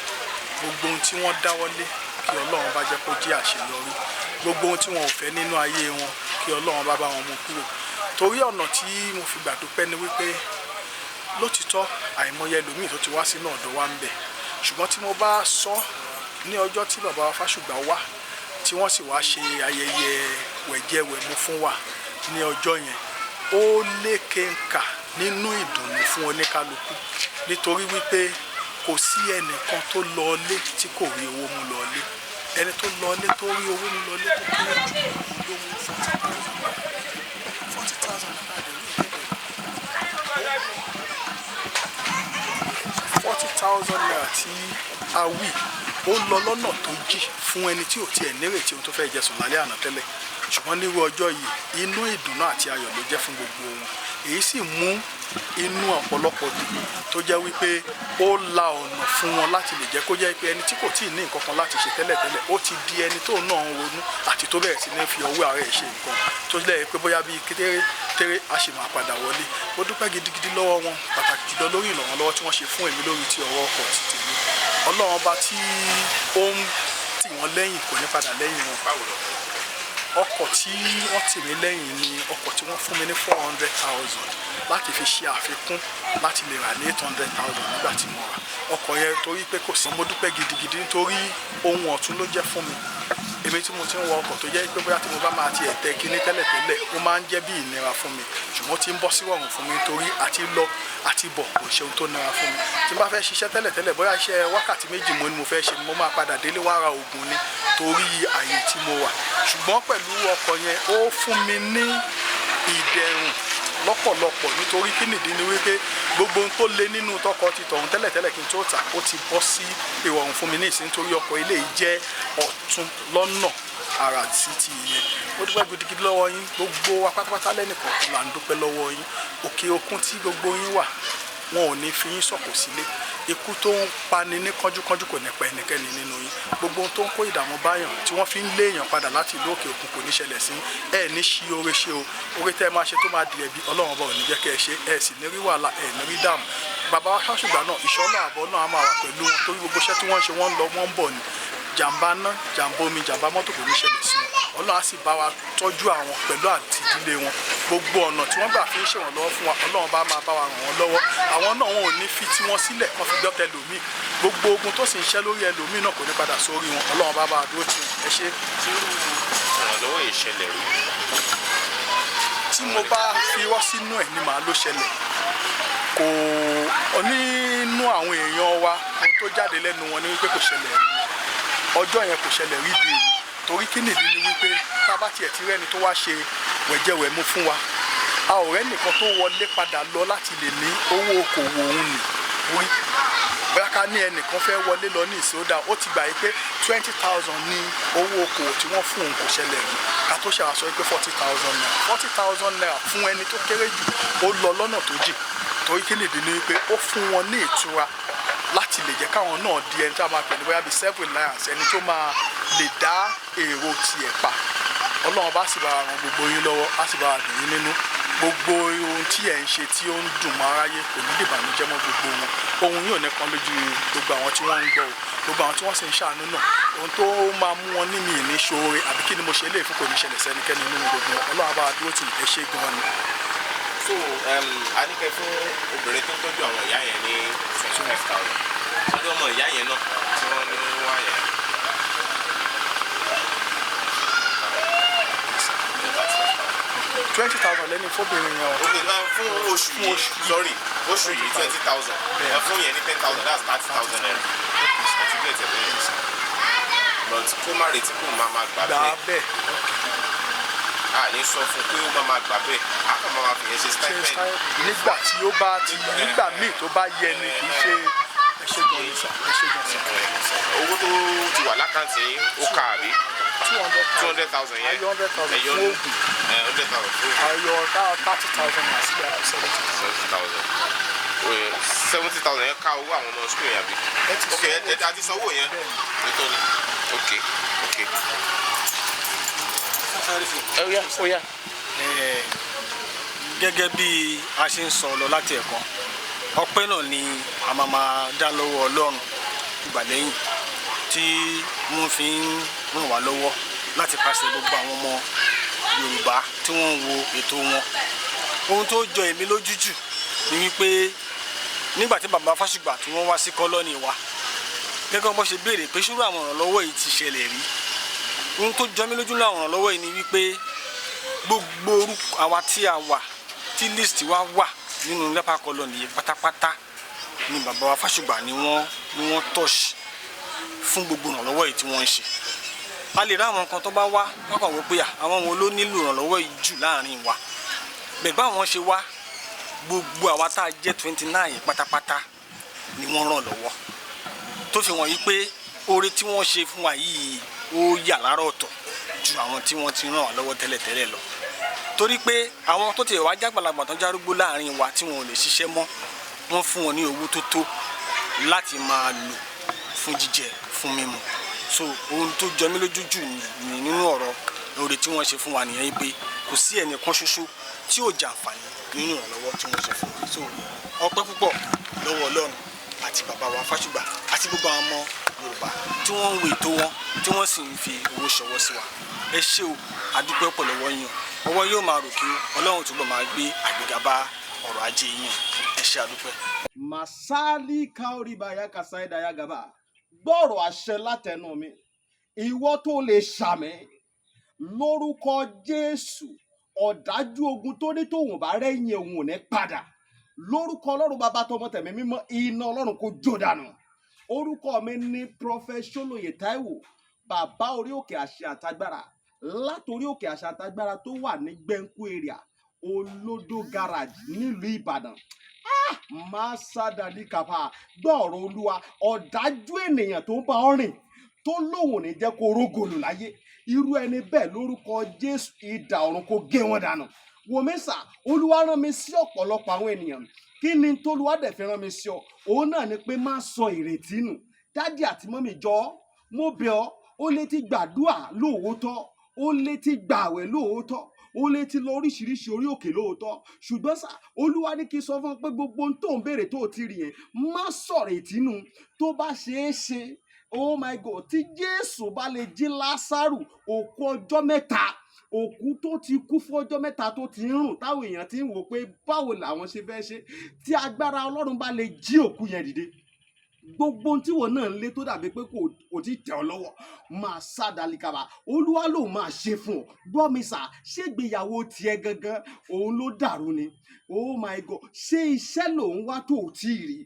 Gbogbo ohun tí wọ́n dáwọ́lé kí Ọlọ́run bá jẹ́ kó jẹ́ àṣeyọrí. Gbogbo ohun tí wọn ò fẹ́ nínú ayé wọn kí Ọlọ́run bá wọn mú kúrò. Torí ọ̀nà tí mo fi gbàdúpẹ́ ni wípé lótìtọ́ àìmọye ẹlòmíì tó ti wá sínú ọ̀dọ̀ wa ń bẹ̀, ṣùgbọ́n tí mo bá sọ ní ọjọ́ tí bàbá wa Fásùgbà wá tí wọ́n sì wá ṣe ayẹyẹ wẹ̀jẹwẹ̀mu fún wa ní ọjọ́ yẹn, ó lékenkà nínú ìdùnnú fún oníkálukú, nítorí wípé kò sí ẹnìkan tó lọlé tí kò rí owó mú lọlé. Ẹni tó lọlé tó rí owó mú lọlé tó kéré jù ló mú 40,000 naira tí a wí ó lọ lọ́nà tó jì fún ẹni tí ò tiẹ̀ nírètí ohun tó fẹ́ jẹ sùn lálẹ́ àná tẹ́lẹ̀, ṣùgbọ́n nírú ọjọ́ yìí inú ìdùnnú àti ayọ̀ ló jẹ́ fún gbogbo wọn. Èyí sì mú inú ọ̀pọ̀lọpọ̀ dùn tó jẹ́ wípé ó la ọ̀nà fún wọn láti lè jẹ́ kó jẹ́ pé ẹni tí kò tíì ní nǹkan kan láti ṣe tẹ́lẹ̀tẹ́lẹ̀ ó ti di ẹni tó náà ń ronú àti tó bẹ̀rẹ̀ sí ní fi ọwọ́ ara ẹ̀ ṣe nǹkan tó lẹ́yìn pé bóyá bíi tẹ́rẹ́ a sì máa padà wọlé. Mo dúpẹ́ gidigidi lọ́wọ́ wọn, pàtàkì jùlọ lórí ìrànlọ́wọ́ tí wọ́n ṣe fún èmi lórí ti ọ̀rọ̀ ọkọ̀ ti tèmi. Ọlọ́run ọba tí ó ń tì wọ́n lẹ́yìn kò ní padà lẹ́yìn wọn. Ọkọ̀ tí wọ́n tì mí lẹ́yìn ni ọkọ̀ tí wọ́n fún mi ní 400,000 láti fi ṣe àfikún láti lè rà ní 800,000 nígbà tí mo rà ọkọ̀ yẹn, torí pé kò sí. Mo dúpẹ́ gidigidi nítorí ohun ọ̀tun ló jẹ́ fún mi. Èmi tí mo ti ń wọ ọkọ̀ tó jẹ́ pé bóyá tí mo bá máa tiẹ̀ tẹ kíní tẹ́lẹ̀tẹ́lẹ̀ ó máa ń jẹ́ bí ìnira fún mi, ṣùgbọ́n tí ń bọ́ sí rọrùn fún mi nítorí àti lọ àti bọ̀ kò ṣe ohun tó nira fún mi. Tí n bá fẹ́ ṣiṣẹ́ tẹ́lẹ̀tẹ́lẹ̀ bóyá iṣẹ́ wákàtí méjì mo ní mo fẹ́ ṣe ni mo máa padà délé wá ra oògùn ni torí àyè tí mo wà. Ṣùgbọ́n pẹ̀lú ọkọ̀ yẹn ó fún mi ní ìdẹ̀rùn lọ́pọ̀lọpọ̀, nítorí kí nìdí ni wípé gbogbo ohun tó lé nínú tọkọ ti tọ̀hún tẹ́lẹ̀tẹ́lẹ̀ kí n tó tà ó ti bọ́ sí ìrọ̀rùn fún mi ní ìsìn, nítorí ọkọ̀ ilé yìí jẹ́ ọ̀tun lọ́nà ara sí ti yẹn. Mo dúpẹ́ gidigidi lọ́wọ́ yín, gbogbo wa pátápátá lẹ́nìkọ̀ọ̀kan là ń dúpẹ́ lọ́wọ́ yín. Òkè òkun tí gbogbo yín wà wọn ò ní fi yín sọ̀kò sílé. Ikú tó ń pani ní kánjúkánjú kò ní pa ẹnikẹ́ni nínú yín. Gbogbo ohun tó ń kó ìdààmú báyàn tí wọ́n fi ń lé èèyàn padà láti ìlú òkè òkun kò ní ṣẹlẹ̀ sí ẹ ní ṣí oore ṣe o. Oore tẹ́ ẹ máa ṣe tó máa di ẹ̀bi Ọlọ́run ọba ò ní jẹ́ kẹ́ ẹ ṣe, ẹ sì ní rí wàhálà, ẹ ní rí dààmú. Bàbá wa Fásùgbà náà ìṣọ́nà àbọ̀ náà á máa wà pẹ̀lú wọn torí gbogbo iṣẹ́ tí wọ́n ń ṣe wọ́n ń lọ wọ́n ń bọ̀ ni. Jàǹbá ná, jàǹbá omi, jàǹbá mọ́tò kò ní ṣẹlẹ̀ sí wọn. Ọlọ́run á sì bá wa tọ́jú àwọn pẹ̀lú àti ìdílé wọn. Gbogbo ọ̀nà tí wọ́n gbà fi ń ṣèrànlọ́wọ́ fún wa Ọlọ́run bá máa bá wa ràn wọ́n lọ́wọ́. Àwọn náà wọn ò ní fi tí wọ́n sílẹ̀ kan fi gbọ́tẹ lòmíì. Gbogbo ogun tó sì ń ṣẹ́ lórí ẹlòmíì náà kò ní padà sórí wọn. Ọlọ́run bá bá wa dúró tì wọ́n. Ẹ ṣé. Ìrànlọ́wọ́ ìṣẹ̀lẹ̀ rí. Tí mo bá fi irọ́ sínú ẹ̀ ni màá ló ṣẹlẹ̀. Kò nínú àwọn èèyàn wa ohun tó jáde lẹ́nu wọn ni wípé kò ṣẹlẹ̀ rí. Ọjọ́ yẹn kò ṣẹlẹ̀ rí bí èyí torí kí nìdí ni wípé tá a bá tiẹ̀ ti rẹ́ni tó wá ṣe wẹ̀jẹwẹ̀mu fún wa, a ò rẹ́nìkan tó wọlé padà lọ láti lè ní owó okòwò òun nì wí. Bóyá ká ní ẹnìkan fẹ́ wọlé lọ ní ìsódà ó ti gbà yí pé 20,000 ní owó okòwò tí wọ́n fún òun kò ṣẹlẹ̀ rí ká tó ṣàwàsọ pé 40,000 naira 40,000 naira fún ẹni tó kéré jù ó lọ lọ́nà tó jìn torí kí nìdí ni wípé ó fún wọn ní ìtura láti lè jẹ́ káwọn náà di ẹni tí a máa pè ní bóyá bíi self-reliance, ẹni tó máa lè dá èrò tiẹ̀ pa. Ọlọ́run bá sì bá ràn gbogbo yín lọ́wọ́, á sì bá dùn yín nínú. gbogbo ohun tí ẹ̀ ń ṣe tí ó ń dùn mọ́ aráyé kò ní lè bànújẹ́ mọ́ gbogbo wọn ohun yóò nìkan lójú gbogbo àwọn tí wọ́n ń gbọ́ gbogbo àwọn tí wọ́n sì ń ṣàánú náà ohun tó máa mú wọn ní mi ní ṣoore àbí kí ni mo ṣe léèfún kò ní ṣẹlẹ̀ sẹ́nikẹ́ni nínú gbogbo wọn Ọlọ́run bá wa dúró tì ẹ ṣe gan ni. so a ní kẹ́ fún obìnrin tó ń tọ́jú àwọn ìyá yẹn ní 25,000 ọdún ọmọ ìyá yẹn náà tí wọ́n ní wá yẹn. 20,000 lẹ́ni fóbìnrin yẹn o. fún oṣù yìí sorry oṣù yìí 20,000 fún yẹn ní 10,000 that's 30,000 naira. àti bẹ́ẹ̀ tẹ̀ bẹ́ẹ̀ but kó má retí kó máa gbà bẹ́ẹ̀. a ní sọ fún pé ó máa gbà bẹ́ẹ̀ a kàn máa fi yẹn ṣe stipend. nígbà tí ó bá ti nígbà míì tó bá yẹ ni kì í ṣe ẹṣẹ gan ni sà ẹṣẹ gan sà. owó tó ti wà lákàntì ó kà àbí. 200,000 yẹn. ayọ̀ 100,000 fún oògùn. 100,000 fún oògùn. ayọ̀ 30,000 náà sílẹ̀ 70,000. 70,000 yẹn ká owó àwọn ọmọ school yẹn àbí. ok ẹ ti sanwó yẹn. ok. Oya. Gẹ́gẹ́ bí a ṣe ń sọ lọ láti ẹ̀kan ọpẹ́ náà ni a máa dá lọ́wọ́ Ọlọ́run ìgbà lẹ́yìn tí wọ́n fi ń ràn wá lọ́wọ́ láti pàṣẹ gbogbo àwọn ọmọ Yorùbá tí wọ́n ń wo ètò wọn. Ohun tó jọ èmi lójú jù ni wípé nígbà tí bàbá Fásùgbà tí wọ́n wá sí kọ́lọ́nì wa gẹ́gẹ́ bó ṣe béèrè pé ṣúrú àwọn ìrànlọ́wọ́ yìí ti ṣẹlẹ̀ rí. Ohun tó jọ mí lójú láwọn ìrànlọ́wọ́ yìí ni wípé gbogbo orúkọ àwa tí a wà tí list wa wà nínú leper colony yìí pátápátá ni bàbá wa Fásùgbà ni wọ́n touch fún gbogbo ìrànlọ́wọ́ yìí tí wọ́n ń ṣe. A lè rí àwọn nǹkan tó bá wá lọ́kàn wọ́n pé àwọn wo ló nílò ìrànlọ́wọ́ yìí jù láàrin wa bẹ́ẹ̀ báwọn ṣe wá gbogbo àwa tá a jẹ́ 29 pátápátá ni wọ́n ràn lọ́wọ́ tó fi wọ̀nyí pé oore tí wọ́n ṣe fún wa yìí ó yà lára ọ̀tọ̀ ju àwọn tí wọ́n ti ràn wá lọ́wọ́ tẹ́lẹ̀tẹ́lẹ̀ lọ torí pé àwọn tó ti wá jágbàlagbà tán járúgbó láàrin wa tí wọn ò lè ṣiṣẹ́ mọ́ wọ́n fún wọn ní owó tó tó láti máa lò fún jíjẹ fún mímu so ohun tó jọ mí lójú jù ní nínú ọ̀rọ̀ oore tí wọ́n ṣe fún wa nìyẹn pé kò sí ẹnìkan ṣoṣo tí ò jàǹfààní nínú ìrànlọ́wọ́ tí wọ́n ṣe fún wa so ọpẹ́ púpọ̀ lọ́wọ́ Ọlọ́run àti bàbá wa Fásùgbà àti gbogbo àwọn ọmọ Yorùbá tí wọ́n ń wo ètò wọn tí wọ́n sì ń fi owó ṣọwọ́ sí wa ẹ ṣé o àdúpẹ́ pọ̀ lọ́wọ́ yín ọwọ́ yóò máa ròkè Ọlọ́run túbọ̀ máa gbé àgbéga bá ọrọ̀ ajé yín ẹ ṣé àdúpẹ́. Masali kaoribaya kasaidaya gaba gbọ́rọ̀ àṣẹ látẹnu mi ìwọ tó lè ṣàmì lórúkọ Jésù ọ̀dájú ogun tó ní tòun bá rẹ́yìn òun ò ní padà lórúkọ Ọlọ́run bàbá tọmọ tẹ̀mí mímọ́ iná Ọlọ́run kò jó dànù orúkọ mi ní Prophet Ṣólóyè Táíwò bàbá orí òkè àṣẹ àtagbára látòrí òkè àṣẹ àtagbára tó wà ní Gbẹ́ńkú area Olódó garage nílùú Ìbàdàn máa sádàdí kàfà gbọ́ọ̀rọ̀ Olúwa ọ̀dájú ènìyàn tó ń bá ọ rìn tó lóun ní jẹ́ kó rógòlù láyé irú ẹni bẹ́ẹ̀ lórúkọ Jésù idà ọ̀run kó gé wọn dànù wòmísà Olúwa rán mi sí ọ̀pọ̀lọpọ̀ àwọn ènìyàn kí ni tólúwa dẹ̀ fi rán mi sí ọ òun náà ni pé má sọ ìrètí nù dádì àti mọ́mì jọ̀ọ́ mo bẹ̀ ọ́ ó lè ti gbàdúrà lóòótọ́ ó lè ti gbààwẹ̀ lóòótọ́ ó lè ti lọ oríṣiríṣi orí òkè lóòótọ́ ṣùgbọ́n sá Olúwa ní kí n sọ fún ọ pé gbogbo ohun tó ń béèrè tó ti rí yẹn má sọ̀rọ̀ ìtínú tó bá ṣeé ṣe oh my God tí Jésù bá lè jí Lásárù òkú ọjọ́ mẹ́ta òkú tó ti kú fún ọjọ́ mẹ́ta tó ti ń rùn táwọn èèyàn ti ń wò pé báwo làwọn ṣe fẹ́ ṣe tí agbára Ọlọ́run bá lè jí òkú yẹn dìde gbogbo ohun tí wọn náà ń lé tó dàbí pé kò tí tẹ̀ ọ́ lọ́wọ́ máa sá dalikaba Olúwa ló máa ṣe fún ọ gbọ́ mi sà ṣégbéyàwó tiẹ̀ gangan òun ló dàrú ni oh my God ṣé iṣẹ́ lòun wá tó tí ì rí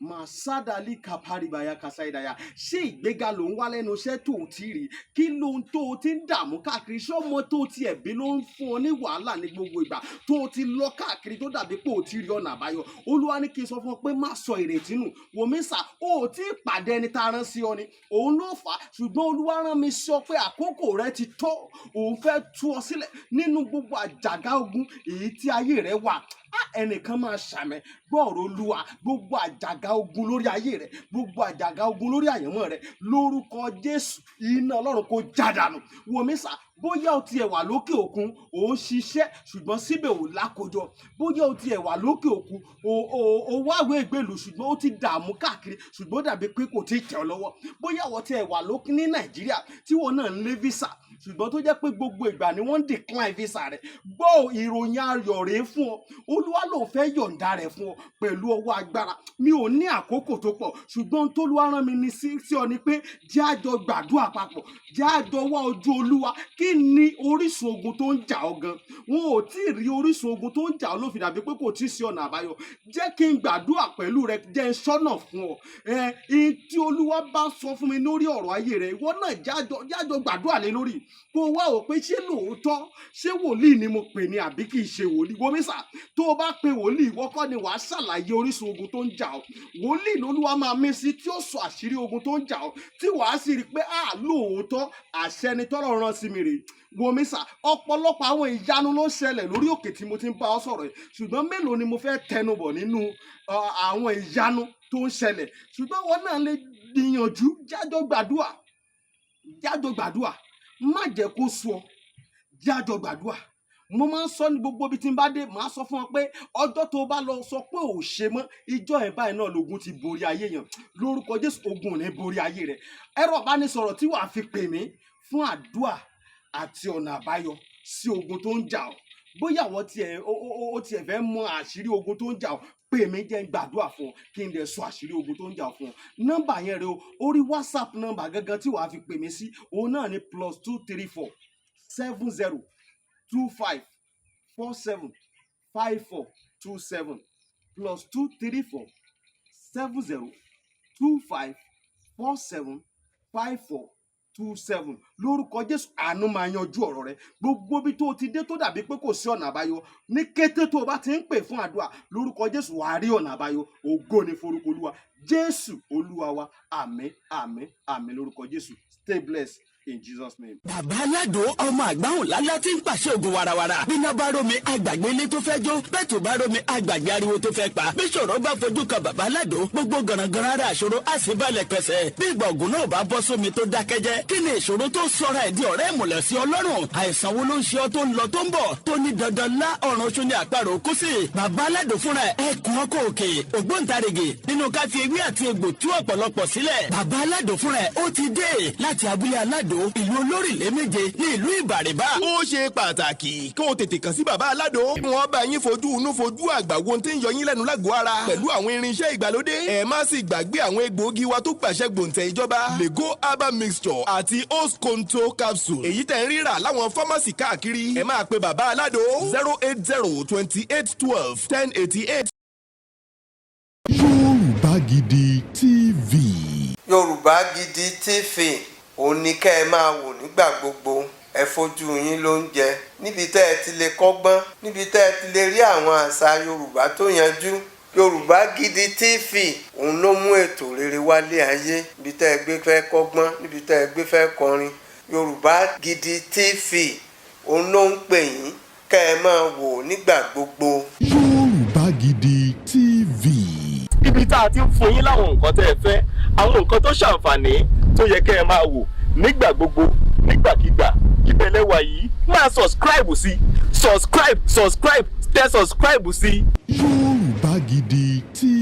màsádàlì kàpárìbàyà kàsáìdàyà ṣé ìgbéga ló ń wá lẹ́nu iṣẹ́ tó ti rí kí ló ń tó o ti ń dààmú káàkiri ṣọ́mọ tó ti ẹ̀bí ló ń fún ọ ní wàhálà ní gbogbo ìgbà tó o ti lọ káàkiri tó dàbí pé o ti rí ọ̀nà àbáyọ Olúwa ní kí n sọ fún ọ pé má sọ ìrètí nù wòmísà o ò tí ì pàdé ẹni tá a rán sí ọ ni òun ló fà á ṣùgbọ́n Olúwa rán mi sọ pé àkókò rẹ ti tó òun fẹ́ tú ọ sílẹ̀ nínú gbogbo àjàgà ogun èyí tí ayé rẹ wà ẹnìkan máa ṣàmẹ gbọ́ọ̀rọ̀ Olúwa gbogbo àjàgà ogun lórí ayé rẹ gbogbo àjàgà ogun lórí àyànmọ́ rẹ lórúkọ Jésù iná Ọlọ́run kò jádànù wòmísà bóyá o tiẹ̀ wà lókè òkun ò ń ṣiṣẹ́ ṣùgbọ́n síbẹ̀ ò lákòjọ, bóyá o tiẹ̀ wà lókè òkun ò wáwé ìgbèlú ṣùgbọ́n ó ti dààmú káàkiri ṣùgbọ́n ó dàbí pé kò tí ì tẹ̀ ọ́ lọ́wọ́, bóyá o tiẹ̀ wà lókè ní Nàìjíríà tí wọn náà ń lé visa ṣùgbọ́n tó jẹ́ pé gbogbo ìgbà ni wọ́n ń decline visa rẹ̀, gbọ́ ìròyìn ayọ̀ rèé fún ọ. Olúwa ló fẹ́ yọ̀ǹda rẹ̀ fún ọ pẹ̀lú ọwọ́ agbára. Mi ò ní àkókò tó pọ̀ ṣùgbọ́n t'Olúwa rán mi ní sí ọ ni pé jẹ́ a jọ gbàdúrà papọ̀, jẹ́ a jọ wá ojú Olúwa. Kí ni orísun ogun tó ń jà ọ́ gan? Wọn ò tí ì rí orísun ogun tó ń jà ọ́ ló fi dàbí pé kò tí ì sí ọ̀nà àbáyọ. Jẹ́ kí n gbàdúrà pẹ̀lú rẹ, jẹ́ n ṣọ́nà fún ọ. Tí Olúwa bá sọ fún mi lórí ọ̀rọ̀ ayé rẹ, ìwọ náà jájọ gbàdúrà lé lórí. Kó wá wò pé ṣé lóòótọ́ ṣé wòlíì ni mo pè ní àbí kì í ṣe wòlíì. Wo mi sà, tó o bá pe wòlíì ìwọ kọ́ ni wàá ṣàlàyé orísun ogun tó ń jà ọ́. Wòlíì lolúwa máa mí sí tí ó sọ àṣírí ogun tó ń jà ọ́ tí wàá sì rí i pé lóòótọ́ àṣẹ ni tọ́lọ́run rán sí mi rèé. Wo mi sà, ọ̀pọ̀lọpọ̀ àwọn ìyanu ló ń ṣẹlẹ̀ lórí òkè tí mo ti ń bá ọ sọ̀rọ̀ yìí ṣùgbọ́n mélòó ni mo fẹ́ tẹnubọ̀ nínú àwọn ìyanu tó ń ṣẹlẹ̀. Ṣùgbọ́n wọn náà lè gbìyànjú jájọ gbàdúrà má jẹ́ kó sú ọ, jájọ gbàdúrà. Mo máa ń sọ ní gbogbo ibi tí n bá dé, màá sọ fún ọ pé ọjọ́ tó bá lọ sọ pé ò ṣe mọ́ ìjọ ẹ̀ báyìí náà lógun ti borí ayé yẹn. Lórúkọ Jésù ogun ò ní borí ayé rẹ. Ẹ̀rọ ìbánisọ̀rọ̀ tí wàá fi pè mí fún àdúrà àti ọ̀nà àbáyọ sí ogun tó ń jà ọ́, bóyá àwọn tiẹ̀ fẹ́ mọ àṣírí ogun tó ń jà ọ́, pè mí jẹ́ n gbàdúrà fún ọ kí n dẹ̀ sọ àṣírí ogun tó ń jà fún ọ. Nọ́mbà yẹn rẹ o, orí WhatsApp nọ́mbà gangan tí wàá fi pè mí sí òun náà ni +234 70 25 47 54 27 +234 70 25 47 54 27. Lórúkọ Jésù àánú máa yanjú ọ̀rọ̀ rẹ. Gbogbo bí tó ti dé tó dàbí pé kò sí ọ̀nà àbáyọ, ní kété tó o bá ti ń pè fún àdúrà lórúkọ Jésù wàá rí ọ̀nà àbáyọ. Ògo ni forúkọ Olúwa. Jésù Olúwa wa. Àmín àmín àmín lórúkọ Jésù. Stay blessed in Jesus' name. Bàbá Aládò ọmọ àgbáhùn lálá tí ń pàṣẹ ògùn warawara. Bíná bá rómi àgbàgbé ilé tó fẹ́ jó. Bẹ́ẹ̀ tó bá rómi àgbàgbé ariwo tó fẹ́ pa. Bí ṣòro bá fojú kan bàbá Aládò, gbogbo gànàgànà ara àṣòro á sì balẹ̀ pẹ̀sẹ̀. Bí ìgbà ògùn náà bá bọ́ sómi tó dákẹ́jẹ́. Kí ni ìṣòro tó sọra ẹ̀ di ọ̀rẹ́ ìmùlẹ̀ sí Ọlọ́run? Àìsàn wo ló ń ṣe ọ tó ń lọ tó ń bọ̀? Tó ní dandan lá ọ̀run oṣù ní àparò kú sí. Bàbá Aládò fúnra ẹ̀ kún ọkọ̀ òkè. Ògbóǹtarìgì nínú ká fi ewé àti egbò tú ọ̀pọ̀lọpọ̀ sílẹ̀. Bàbá Aládò fúnra ẹ̀ ó ti dé láti abúlé Aládò, ìlú olórí méje ní ìlú Ìbàrìbà. Ó ṣe pàtàkì kí o tètè kàn sí bàbá Aládò. Wọ́n bá yín fojú inú fojú àgbà wo tí ń yọ yín lẹ́nu lágọ̀ọ́ ara pẹ̀lú àwọn irinṣẹ́ ìgbàlódé. Ẹ má sì gbàgbé àwọn egbòogi wa tó gbàṣẹ gbòǹtẹ̀ ìjọba. Lego herbal mixture àti Osconto capsule. Èyí tẹ̀ ń rírà láwọn fámásì káàkiri. Ẹ máa pe bàbá Aládò 080 28 12 1088. Yoruba Gidi TV. Yoruba Gidi TV. Òun ni kẹ́ ẹ máa wò nígbà gbogbo. Ẹ fojú yín lóúnjẹ níbi tẹ́ ẹ ti lè kọ́gbọ́n, níbi tẹ́ ẹ ti lè rí àwọn àṣà Yorùbá tó yanjú. Yoruba Gidi TV òun ló mú ètò rere wálé ayé. Níbi tẹ́ ẹ gbé fẹ́ kọ́gbọ́n, níbi tẹ́ ẹ gbé fẹ́ kọrin. Yoruba Gidi TV òun ló ń pè yín kẹ́ ẹ máa wò nígbà gbogbo. Yoruba Gidi TV. Ibi tá a ti ń fún yín láwọn nǹkan tẹ́ ẹ fẹ́, àwọn nǹkan tó ṣàǹfààní tó yẹ kẹ́ ẹ máa wò nígbà gbogbo nígbàkigbà. Ìbẹ̀lẹ̀ wà yìí máa subscribe sí tẹ subscribe sí. Yoruba Gidi TV.